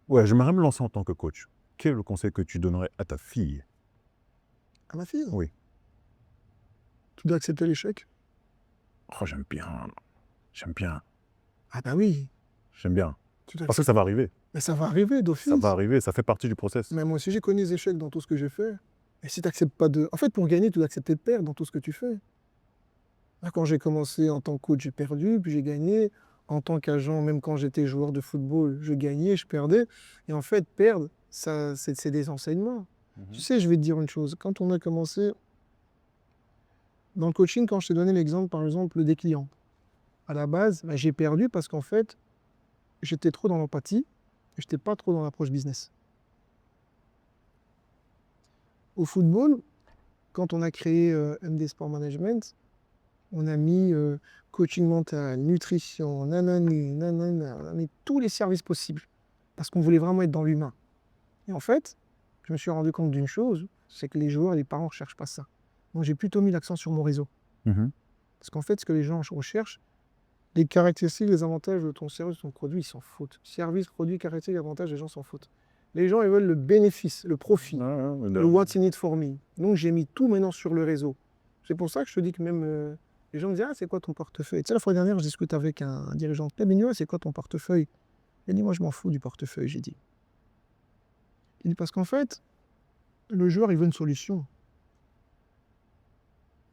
me lancer en tant que coach. Quel est le conseil que tu donnerais à ta fille? À ma fille? Oui. Tu dois accepter l'échec? Oh, j'aime bien. J'aime bien. Ah bah oui. J'aime bien. Tu dois Parce que ça va arriver. Mais ça va arriver d'office. Ça va arriver, ça fait partie du process. Mais moi aussi, j'ai connu les échecs dans tout ce que j'ai fait. Et si tu n'acceptes pas de... En fait, pour gagner, tu dois accepter de perdre dans tout ce que tu fais. Là, quand j'ai commencé en tant que coach, j'ai perdu, puis j'ai gagné. En tant qu'agent, même quand j'étais joueur de football, je gagnais, je perdais. Et en fait, perdre, ça, c'est des enseignements. Tu sais, je vais te dire une chose. Quand on a commencé dans le coaching, quand je t'ai donné l'exemple, par exemple, des clients, à la base, bah, j'ai perdu parce qu'en fait, j'étais trop dans l'empathie et je n'étais pas trop dans l'approche business. Au football, quand on a créé MD Sport Management, on a mis coaching mental, nutrition, nanani, nanana, on a mis tous les services possibles parce qu'on voulait vraiment être dans l'humain. Et en fait, je me suis rendu compte d'une chose, c'est que les joueurs et les parents ne recherchent pas ça. Donc j'ai plutôt mis l'accent sur mon réseau. Parce qu'en fait, ce que les gens recherchent, les caractéristiques, les avantages de ton service, de ton produit, ils s'en foutent. Service, produit, caractéristiques, avantages, les gens s'en foutent. Les gens, ils veulent le bénéfice, le profit, le what's in it for me. Donc j'ai mis tout maintenant sur le réseau. C'est pour ça que je te dis que même Les gens me disent, ah, c'est quoi ton portefeuille? Tu sais, la fois dernière, je discute avec un dirigeant de club, il me dit, ouais, c'est quoi ton portefeuille? Il dit, moi, je m'en fous du portefeuille, j'ai dit. Il dit, parce qu'en fait, le joueur, il veut une solution.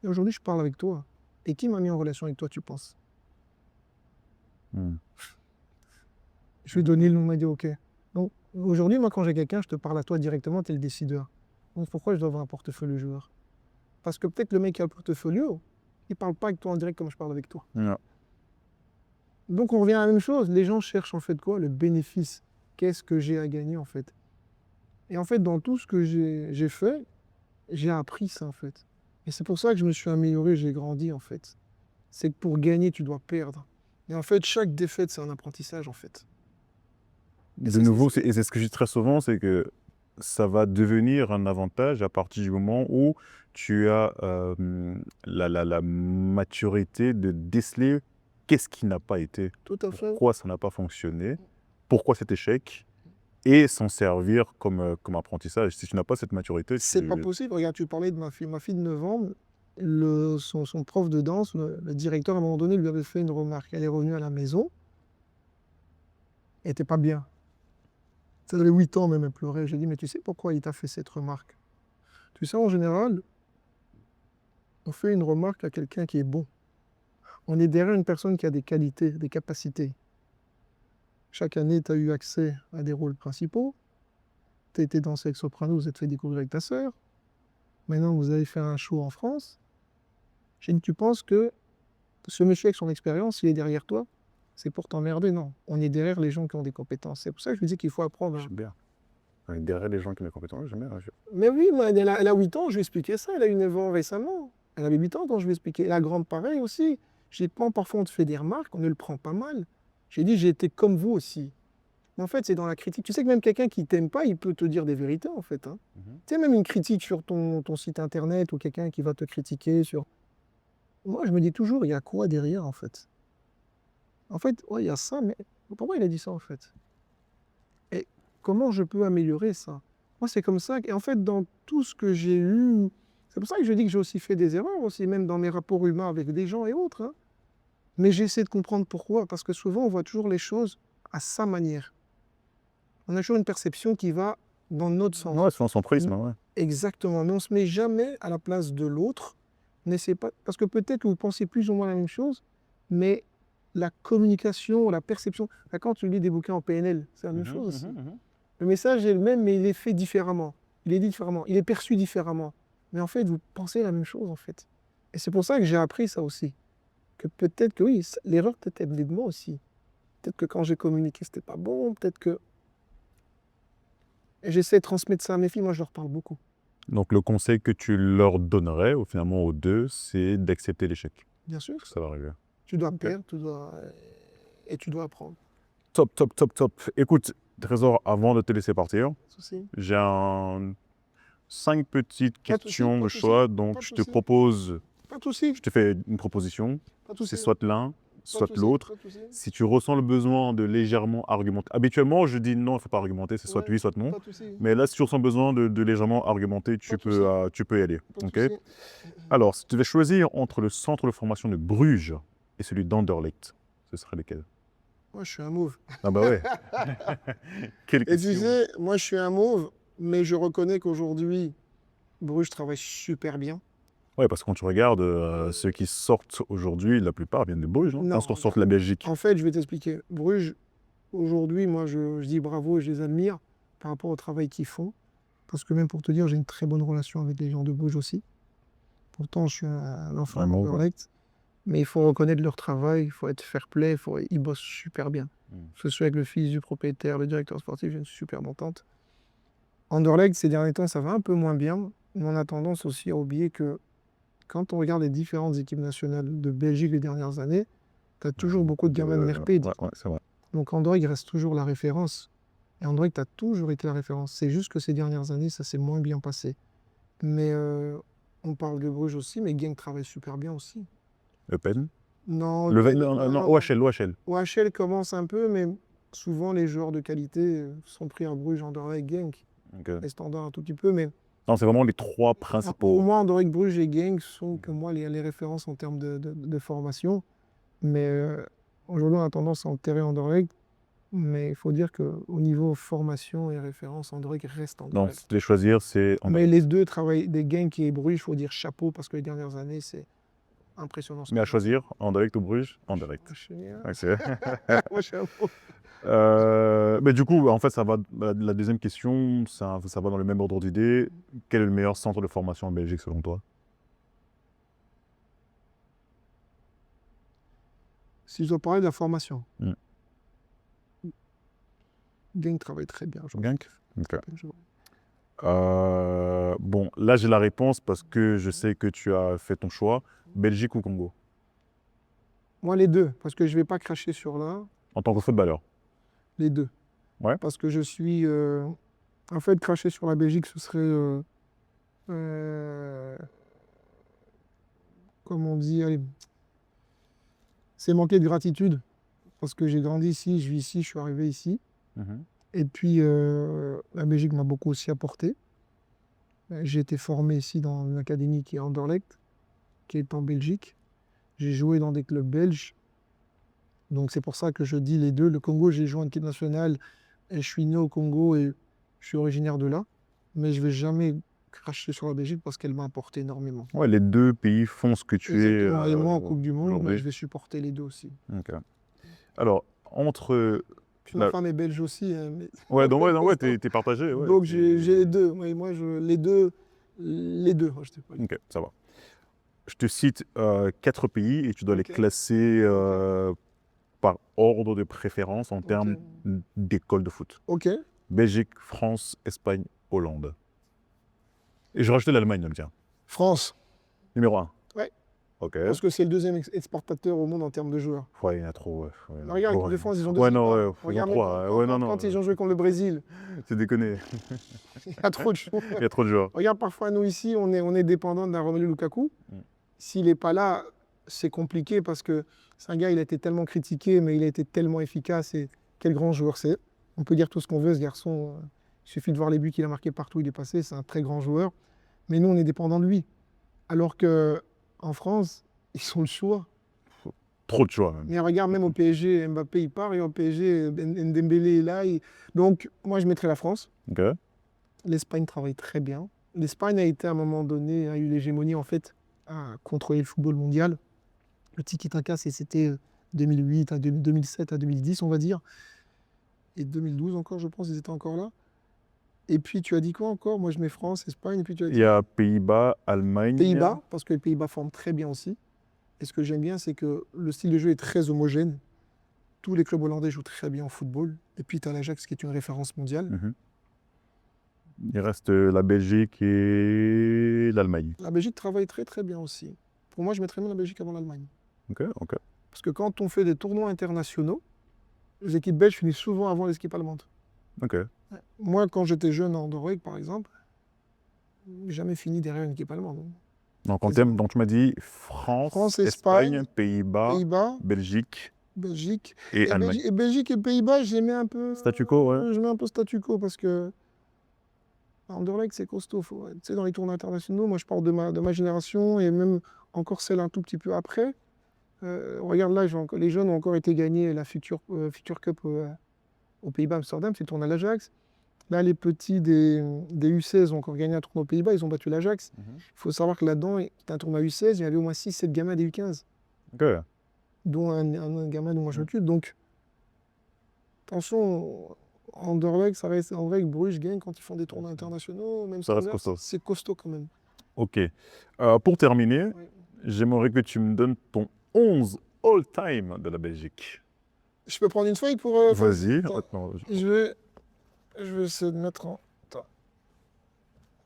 Et aujourd'hui, je parle avec toi. Et qui m'a mis en relation avec toi, tu penses? Hmm. Je lui ai donné le nom, il m'a dit, ok. Donc, aujourd'hui, moi, quand j'ai quelqu'un, je te parle à toi directement, tu es le décideur. Donc, pourquoi je dois avoir un portefeuille joueur? Parce que peut-être le mec qui a le portefeuille, il ne parle pas avec toi en direct comme je parle avec toi. Non. Donc, on revient à la même chose. Les gens cherchent en fait quoi? Le bénéfice. Qu'est-ce que j'ai à gagner en fait? Et en fait, dans tout ce que j'ai fait, j'ai appris ça en fait. Et c'est pour ça que je me suis amélioré, j'ai grandi en fait. C'est que pour gagner, tu dois perdre. Et en fait, chaque défaite, c'est un apprentissage en fait. Et De c'est- nouveau, c'est- et c'est ce que je dis très souvent, c'est que ça va devenir un avantage à partir du moment où tu as la maturité de déceler qu'est-ce qui n'a pas été, Tout à fait. pourquoi ça n'a pas fonctionné, pourquoi cet échec, et s'en servir comme apprentissage. Si tu n'as pas cette maturité, C'est pas possible. Regarde, tu parlais de ma fille. Ma fille de 9 ans, son prof de danse, le directeur, à un moment donné, lui avait fait une remarque. Elle est revenue à la maison, elle n'était pas bien. Ça avait 8 ans même, elle pleurait. J'ai dit, mais tu sais pourquoi il t'a fait cette remarque? Tu sais, en général, on fait une remarque à quelqu'un qui est bon. On est derrière une personne qui a des qualités, des capacités. Chaque année, tu as eu accès à des rôles principaux. Tu as été dansé avec Soprano, vous êtes fait découvrir avec ta sœur. Maintenant, vous avez fait un show en France. J'ai dit, tu penses que ce monsieur avec son expérience, il est derrière toi? C'est pour t'emmerder? Non. On est derrière les gens qui ont des compétences. C'est pour ça que je me dis qu'il faut apprendre. J'aime bien. On est derrière les gens qui ont des compétences, j'aime bien. Mais oui, moi, elle a 8 ans, je lui ai expliqué ça. Elle a eu 9 ans récemment. Elle avait 8 ans quand je lui ai expliqué. La grande, pareil aussi. J'ai pas, parfois, on te fait des remarques, on ne le prend pas mal. J'ai dit, j'ai été comme vous aussi. Mais en fait, c'est dans la critique. Tu sais que même quelqu'un qui t'aime pas, il peut te dire des vérités, en fait. Hein. Tu sais, même une critique sur ton site internet ou quelqu'un qui va te critiquer sur. Moi, je me dis toujours, il y a quoi derrière, en fait? En fait, ouais, il y a ça, mais pourquoi il a dit ça, en fait? Et comment je peux améliorer ça? Moi, c'est comme ça. Et en fait, dans tout ce que j'ai eu, c'est pour ça que je dis que j'ai aussi fait des erreurs, aussi, même dans mes rapports humains avec des gens et autres. Hein. Mais j'essaie de comprendre pourquoi. Parce que souvent, on voit toujours les choses à sa manière. On a toujours une perception qui va dans notre sens. Ouais, selon son prisme, ouais. Exactement. Mais on ne se met jamais à la place de l'autre. N'essaie pas. Parce que peut-être vous pensez plus ou moins la même chose, mais la communication, la perception. Quand tu lis des bouquins en PNL, c'est la même chose aussi. Le message est le même, mais il est fait différemment. Il est dit différemment. Il est perçu différemment. Mais en fait, vous pensez la même chose, en fait. Et c'est pour ça que j'ai appris ça aussi. Que peut-être que oui, l'erreur peut-être venait de moi aussi. Peut-être que quand j'ai communiqué, c'était pas bon. Peut-être que. Et j'essaie de transmettre ça à mes filles. Moi, je leur parle beaucoup. Donc, le conseil que tu leur donnerais, finalement, aux deux, c'est d'accepter l'échec. Bien sûr. Ça va arriver. Tu dois perdre, et tu dois apprendre. Top, top, top, top. Écoute, Trésor, avant de te laisser partir, Souci. j'ai 5 petites Pas de souci, questions pas de de choix. souci, Donc, pas de je te souci. propose, Pas de souci. je te fais une proposition. Pas de souci. C'est soit l'un, soit Pas de souci, l'autre. pas de souci. Si tu ressens le besoin de légèrement argumenter. Habituellement, je dis non, il ne faut pas argumenter, c'est soit Ouais, oui, soit non. Pas de souci. Mais là, si tu ressens besoin de légèrement argumenter, tu Pas de peux y aller. Pas de Ok. souci. Alors, si tu devais choisir entre le centre de formation de Bruges et celui d'Anderlecht, ce serait lequel? Moi, je suis un mauve. Ah bah ouais. Quelle Et tu question. sais, moi, je suis un mauve, mais je reconnais qu'aujourd'hui, Bruges travaille super bien. Ouais, parce que quand tu regardes ceux qui sortent aujourd'hui, la plupart viennent de Bruges, non? Non, Enfin, sortent de la Belgique. En fait, je vais t'expliquer. Bruges, aujourd'hui, moi, je dis bravo et je les admire par rapport au travail qu'ils font. Parce que même pour te dire, j'ai une très bonne relation avec les gens de Bruges aussi. Pourtant, je suis un enfant Un mauve. d'Anderlecht. Mais il faut reconnaître leur travail, il faut être fair play, ils bossent super bien. Que ce soit avec le fils du propriétaire, le directeur sportif, j'ai une super entente. Anderlecht, ces derniers temps, ça va un peu moins bien, mais on a tendance aussi à oublier que quand on regarde les différentes équipes nationales de Belgique les dernières années, tu as toujours beaucoup de gamins de Merped. Ouais, c'est vrai. Donc Anderlecht reste toujours la référence. Et Anderlecht a toujours été la référence. C'est juste que ces dernières années, ça s'est moins bien passé. Mais on parle de Bruges aussi, mais Genk travaille super bien aussi. Eupen? Non, Non, OHL. OHL commence un peu, mais souvent les joueurs de qualité sont pris à Bruges, Anderlecht, Genk. Ok. Les standards un tout petit peu, mais Non, c'est vraiment les trois Pour principaux. moi, Anderlecht, Bruges et Genk sont que moi les références en termes de formation. Mais aujourd'hui, on a tendance à enterrer Anderlecht. Mais il faut dire qu'au niveau formation et référence, Anderlecht reste Donc, si Anderlecht. tu devais choisir, c'est Mais Anderlecht. les deux travaillent, des Genk et Bruges, il faut dire chapeau parce que les dernières années, c'est impressionnant ce Mais à qu'ils ont fait. choisir, Anderlecht ou Bruges? Anderlecht. Moi, je suis bien. Ouais, c'est- Moi, chapeau. Mais du coup, en fait, ça va. La deuxième question, ça va dans le même ordre d'idée. Quel est le meilleur centre de formation en Belgique selon toi? Si je dois parler de la formation, Hmm. Genk travaille très bien. Genk? Ok. Je- Bon, là j'ai la réponse parce que je sais que tu as fait ton choix. Belgique ou Congo? Moi, les deux, parce que je ne vais pas cracher sur l'un, En tant que footballeur. les deux. Ouais. Parce que je suis. En fait, cracher sur la Belgique, ce serait. Euh, Comme on dit, allez, c'est manquer de gratitude. Parce que j'ai grandi ici, je vis ici, je suis arrivé ici. Mhm. Et puis, la Belgique m'a beaucoup aussi apporté. J'ai été formé ici dans une académie qui est Anderlecht, qui est en Belgique. J'ai joué dans des clubs belges. Donc, c'est pour ça que je dis les deux. Le Congo, j'ai joué en équipe nationale et je suis né au Congo et je suis originaire de là. Mais je ne vais jamais cracher sur la Belgique parce qu'elle m'a apporté énormément. Ouais, les deux pays font ce que tu es Exactement. Et moi, en Coupe du Monde, aujourd'hui. je vais supporter les deux aussi. Ok. Alors, entre. Puis ma femme est belge aussi, hein, mais- Ouais, donc, ouais, t'es partagé. Ouais, Donc, j'ai les deux. Moi, les deux. Moi, je sais pas. Ok, ça va. Je te cite 4 pays et tu dois les Ok. classer par ordre de préférence en termes d'école de foot. Ok. Belgique, France, Espagne, Hollande. Et je rajoutais l'Allemagne, donc tiens. France. Numéro 1. Ouais. Ok. Parce que c'est le deuxième exportateur au monde en termes de joueurs. Ouais, il y en a trop. Ouais, Mais regarde, l'équipe ouais. de France, ils ont deux Ouais, non, joueurs. ouais, ils ont Regarde, 3. Ouais, non, non. quand ils ont joué contre le Brésil, C'est déconné. il y a trop de joueurs. Il y a trop de joueurs. Regarde, parfois, nous ici, on est dépendant d'un Romelu Lukaku. Mm. S'il n'est pas là, c'est compliqué parce que c'est un gars, il a été tellement critiqué, mais il a été tellement efficace. Et quel grand joueur c'est. On peut dire tout ce qu'on veut, ce garçon. Il suffit de voir les buts qu'il a marqués partout où il est passé. C'est un très grand joueur. Mais nous, on est dépendant de lui. Alors qu'en France, ils ont le choix. Trop de choix, même. Mais regarde, même au PSG, Mbappé, il part. Et au PSG, Dembélé est là. Donc, moi, je mettrais la France. Ok. L'Espagne travaille très bien. L'Espagne a été à un moment donné, a eu l'hégémonie en fait, à contrôler le football mondial. Le tiki-taka, c'était 2008 à 2007 à 2010, on va dire. Et 2012 encore, je pense, ils étaient encore là. Et puis tu as dit quoi encore? Moi, je mets France, Espagne, et puis tu as Il dit y a Pays-Bas, Allemagne. Pays-Bas, parce que les Pays-Bas forment très bien aussi. Et ce que j'aime bien, c'est que le style de jeu est très homogène. Tous les clubs hollandais jouent très bien au football. Et puis tu as l'Ajax qui est une référence mondiale. Mhm. Il reste la Belgique et l'Allemagne. La Belgique travaille très très bien aussi. Pour moi, je mettrais même la Belgique avant l'Allemagne. Ok, ok. Parce que quand on fait des tournois internationaux, les équipes belges finissent souvent avant les équipes allemandes. Ok. Moi, quand j'étais jeune en Anderlecht, par exemple, j'ai jamais fini derrière une équipe allemande. Donc, en termes, donc tu m'as dit France, Espagne, Espagne, Pays-Bas, Pays-Bas, Belgique Belgique. et Allemagne. Belgique et Pays-Bas, j'ai mis un peu. Statu quo, ouais. Je mets un peu statu quo parce que Anderlecht, c'est costaud. Tu sais, dans les tournois internationaux, moi, je parle de ma génération et même encore celle un tout petit peu après. Regarde là, les jeunes ont encore été gagnés la Future Cup aux Pays-Bas, Amsterdam, c'est le tournoi de l'Ajax. Là, les petits des U16 ont encore gagné un tournoi aux Pays-Bas, ils ont battu l'Ajax. Il faut savoir que là-dedans, c'était un tournoi U16, il y avait au moins 6-7 gamins des U15, Ok. dont un gamin dont moi je m'occupe. Donc, attention, Anderlecht, ça reste Anderlecht, Bruges, Genk, quand ils font des tournois internationaux, même Ça reste Standard, costaud. c'est costaud quand même. Ok. Pour terminer, Ouais. j'aimerais que tu me donnes ton 11 all-time de la Belgique. Je peux prendre une feuille pour. Vas-y. Attends, Attends, je vais essayer de mettre en.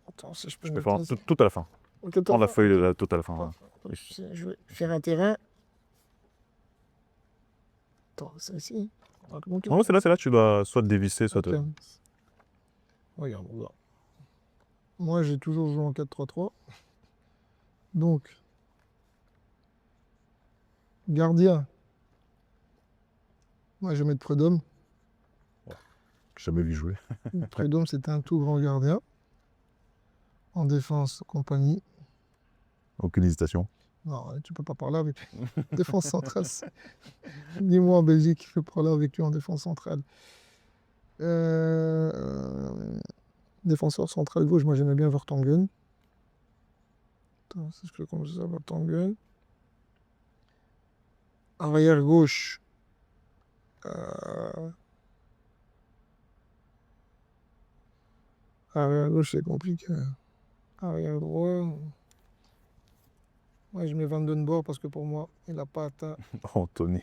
Attends, si je peux je peux mettre faire tout à la fin. Ok, Prends la feuille tout à la fin. Attends, je vais faire un terrain. Attends, c'est ici. Non, c'est là, tu dois soit te dévisser, soit te. Ok. Regarde, regarde. Moi, j'ai toujours joué en 4-3-3. Donc, gardien. Moi, je vais mettre Prud'homme. J'ai jamais vu jouer. Prud'homme, c'était un tout grand gardien. En défense, compagnie. Aucune hésitation. Non, tu peux pas parler avec lui. Défense centrale. Dis-moi en Belgique, je peux parler avec lui en défense centrale. Défenseur central gauche, moi j'aimais bien Vertonghen. Attends, si je peux comme ça, Vertonghen. Arrière gauche. Arrière gauche, c'est compliqué. Arrière droit. Moi, je mets Van Den Boer parce que pour moi, il n'a pas atteint. Anthony.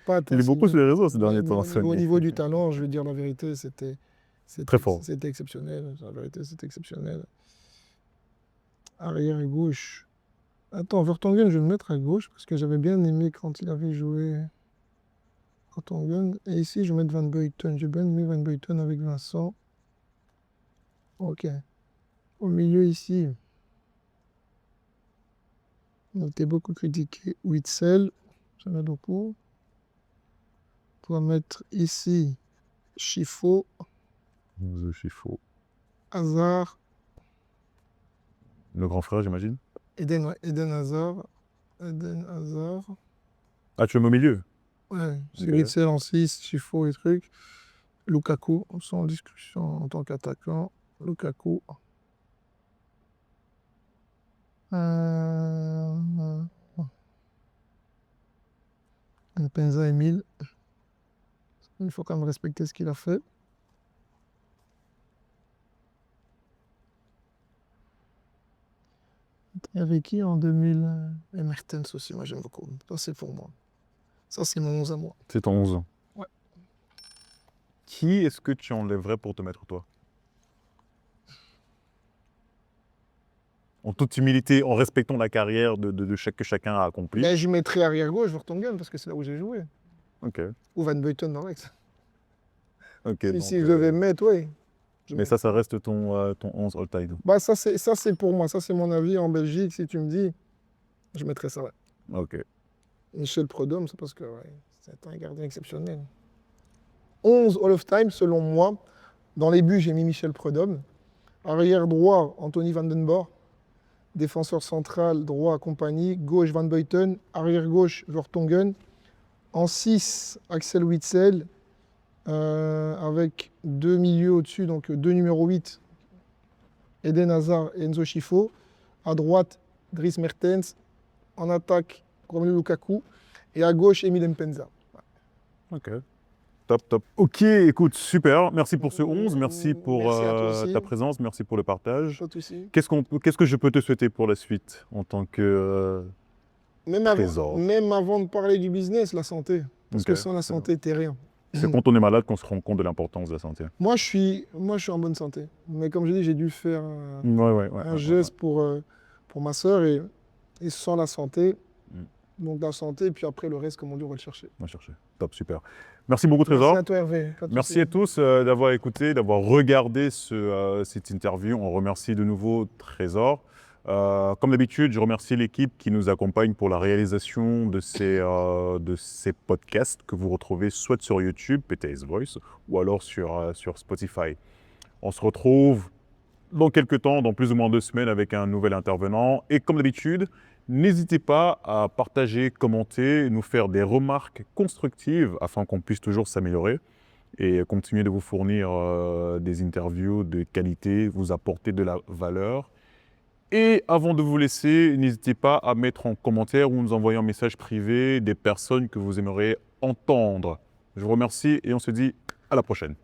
Pas atteint Il est ce beaucoup sur niveau. les réseaux ces derniers temps, Au Anthony. niveau du talent, je vais dire la vérité, Très fort. C'était exceptionnel. La vérité, c'était exceptionnel. Arrière gauche. Attends, Vertonghen, je vais le mettre à gauche parce que j'avais bien aimé quand il avait joué Vertonghen. Et ici, je vais mettre Van Buiten. J'ai bien aimé Van Buiten avec Vincent. Ok. Au milieu, ici, on a été beaucoup critiqué. Witzel, j'aimais beaucoup. On va mettre ici Chifo, Je suis faux. Hazard, Le grand frère, j'imagine. Eden Hazard. Eden Hazard. Ah, tu le mets au milieu? Ouais, c'est Ok. Witzel en 6, Chifo et trucs. Lukaku, sans discussion en tant qu'attaquant. Lukaku. Penza Emile. Il faut quand même respecter ce qu'il a fait. Avec qui en 2000 et Mertens aussi, moi j'aime beaucoup. Ça c'est pour moi. Ça c'est mon 11 à moi. C'est ton 11. Ouais. Qui est-ce que tu enlèverais pour te mettre toi? En toute humilité, en respectant la carrière que chacun a accompli. Ben, je mettrais arrière gauche Vertonghen parce que c'est là où j'ai joué. Ok. Ou Van Buiten dans l'ex. Ok. Si, donc, si je devais mettre, oui. mais ça reste ton 11 all-time. Bah, ça c'est pour moi, ça c'est mon avis en Belgique. Si tu me dis, je mettrais ça. Ouais. Ok. Michel Prudhomme, c'est parce que ouais, c'est un gardien exceptionnel. 11 All of Time selon moi. Dans les buts, j'ai mis Michel Prudhomme. Arrière droit, Anthony Van Den Boer. Défenseur central, droit, compagnie. Gauche, Van Buiten. Arrière gauche, Vertonghen. En 6, Axel Witsel. Avec deux milieux au-dessus, donc deux numéros 8, Eden Hazard et Enzo Chifo. À droite, Dries Mertens. En attaque, Romelu Lukaku. Et à gauche, Emile Mpenza. Ok. Top. Ok, écoute, super. Merci pour ce 11. Merci pour Merci à toi aussi. ta présence. Merci pour le partage. Pas de souci. Qu'est-ce que je peux te souhaiter pour la suite en tant que trésor? Même avant de parler du business, la santé. Parce que Ok, sans la c'est santé, t'es rien. C'est quand on est malade qu'on se rend compte de l'importance de la santé. Moi, je suis en bonne santé. Mais comme je dis, j'ai dû faire Ouais. un geste pour ma soeur et sans la santé. Mm. Donc la santé, puis après le reste, comme on dit, on va le chercher. On va chercher. Top, super. Merci beaucoup, Trésor. Merci à toi, Hervé. Pas de Merci souci. à tous d'avoir écouté, d'avoir regardé cette interview. On remercie de nouveau Trésor. Comme d'habitude, je remercie l'équipe qui nous accompagne pour la réalisation de ces podcasts que vous retrouvez soit sur YouTube, PTS Voice, ou alors sur Spotify. On se retrouve dans quelques temps, dans plus ou moins 2 semaines, avec un nouvel intervenant. Et comme d'habitude, n'hésitez pas à partager, commenter, nous faire des remarques constructives afin qu'on puisse toujours s'améliorer et continuer de vous fournir des interviews de qualité, vous apporter de la valeur. Et avant de vous laisser, n'hésitez pas à mettre en commentaire ou nous envoyer un message privé des personnes que vous aimeriez entendre. Je vous remercie et on se dit à la prochaine.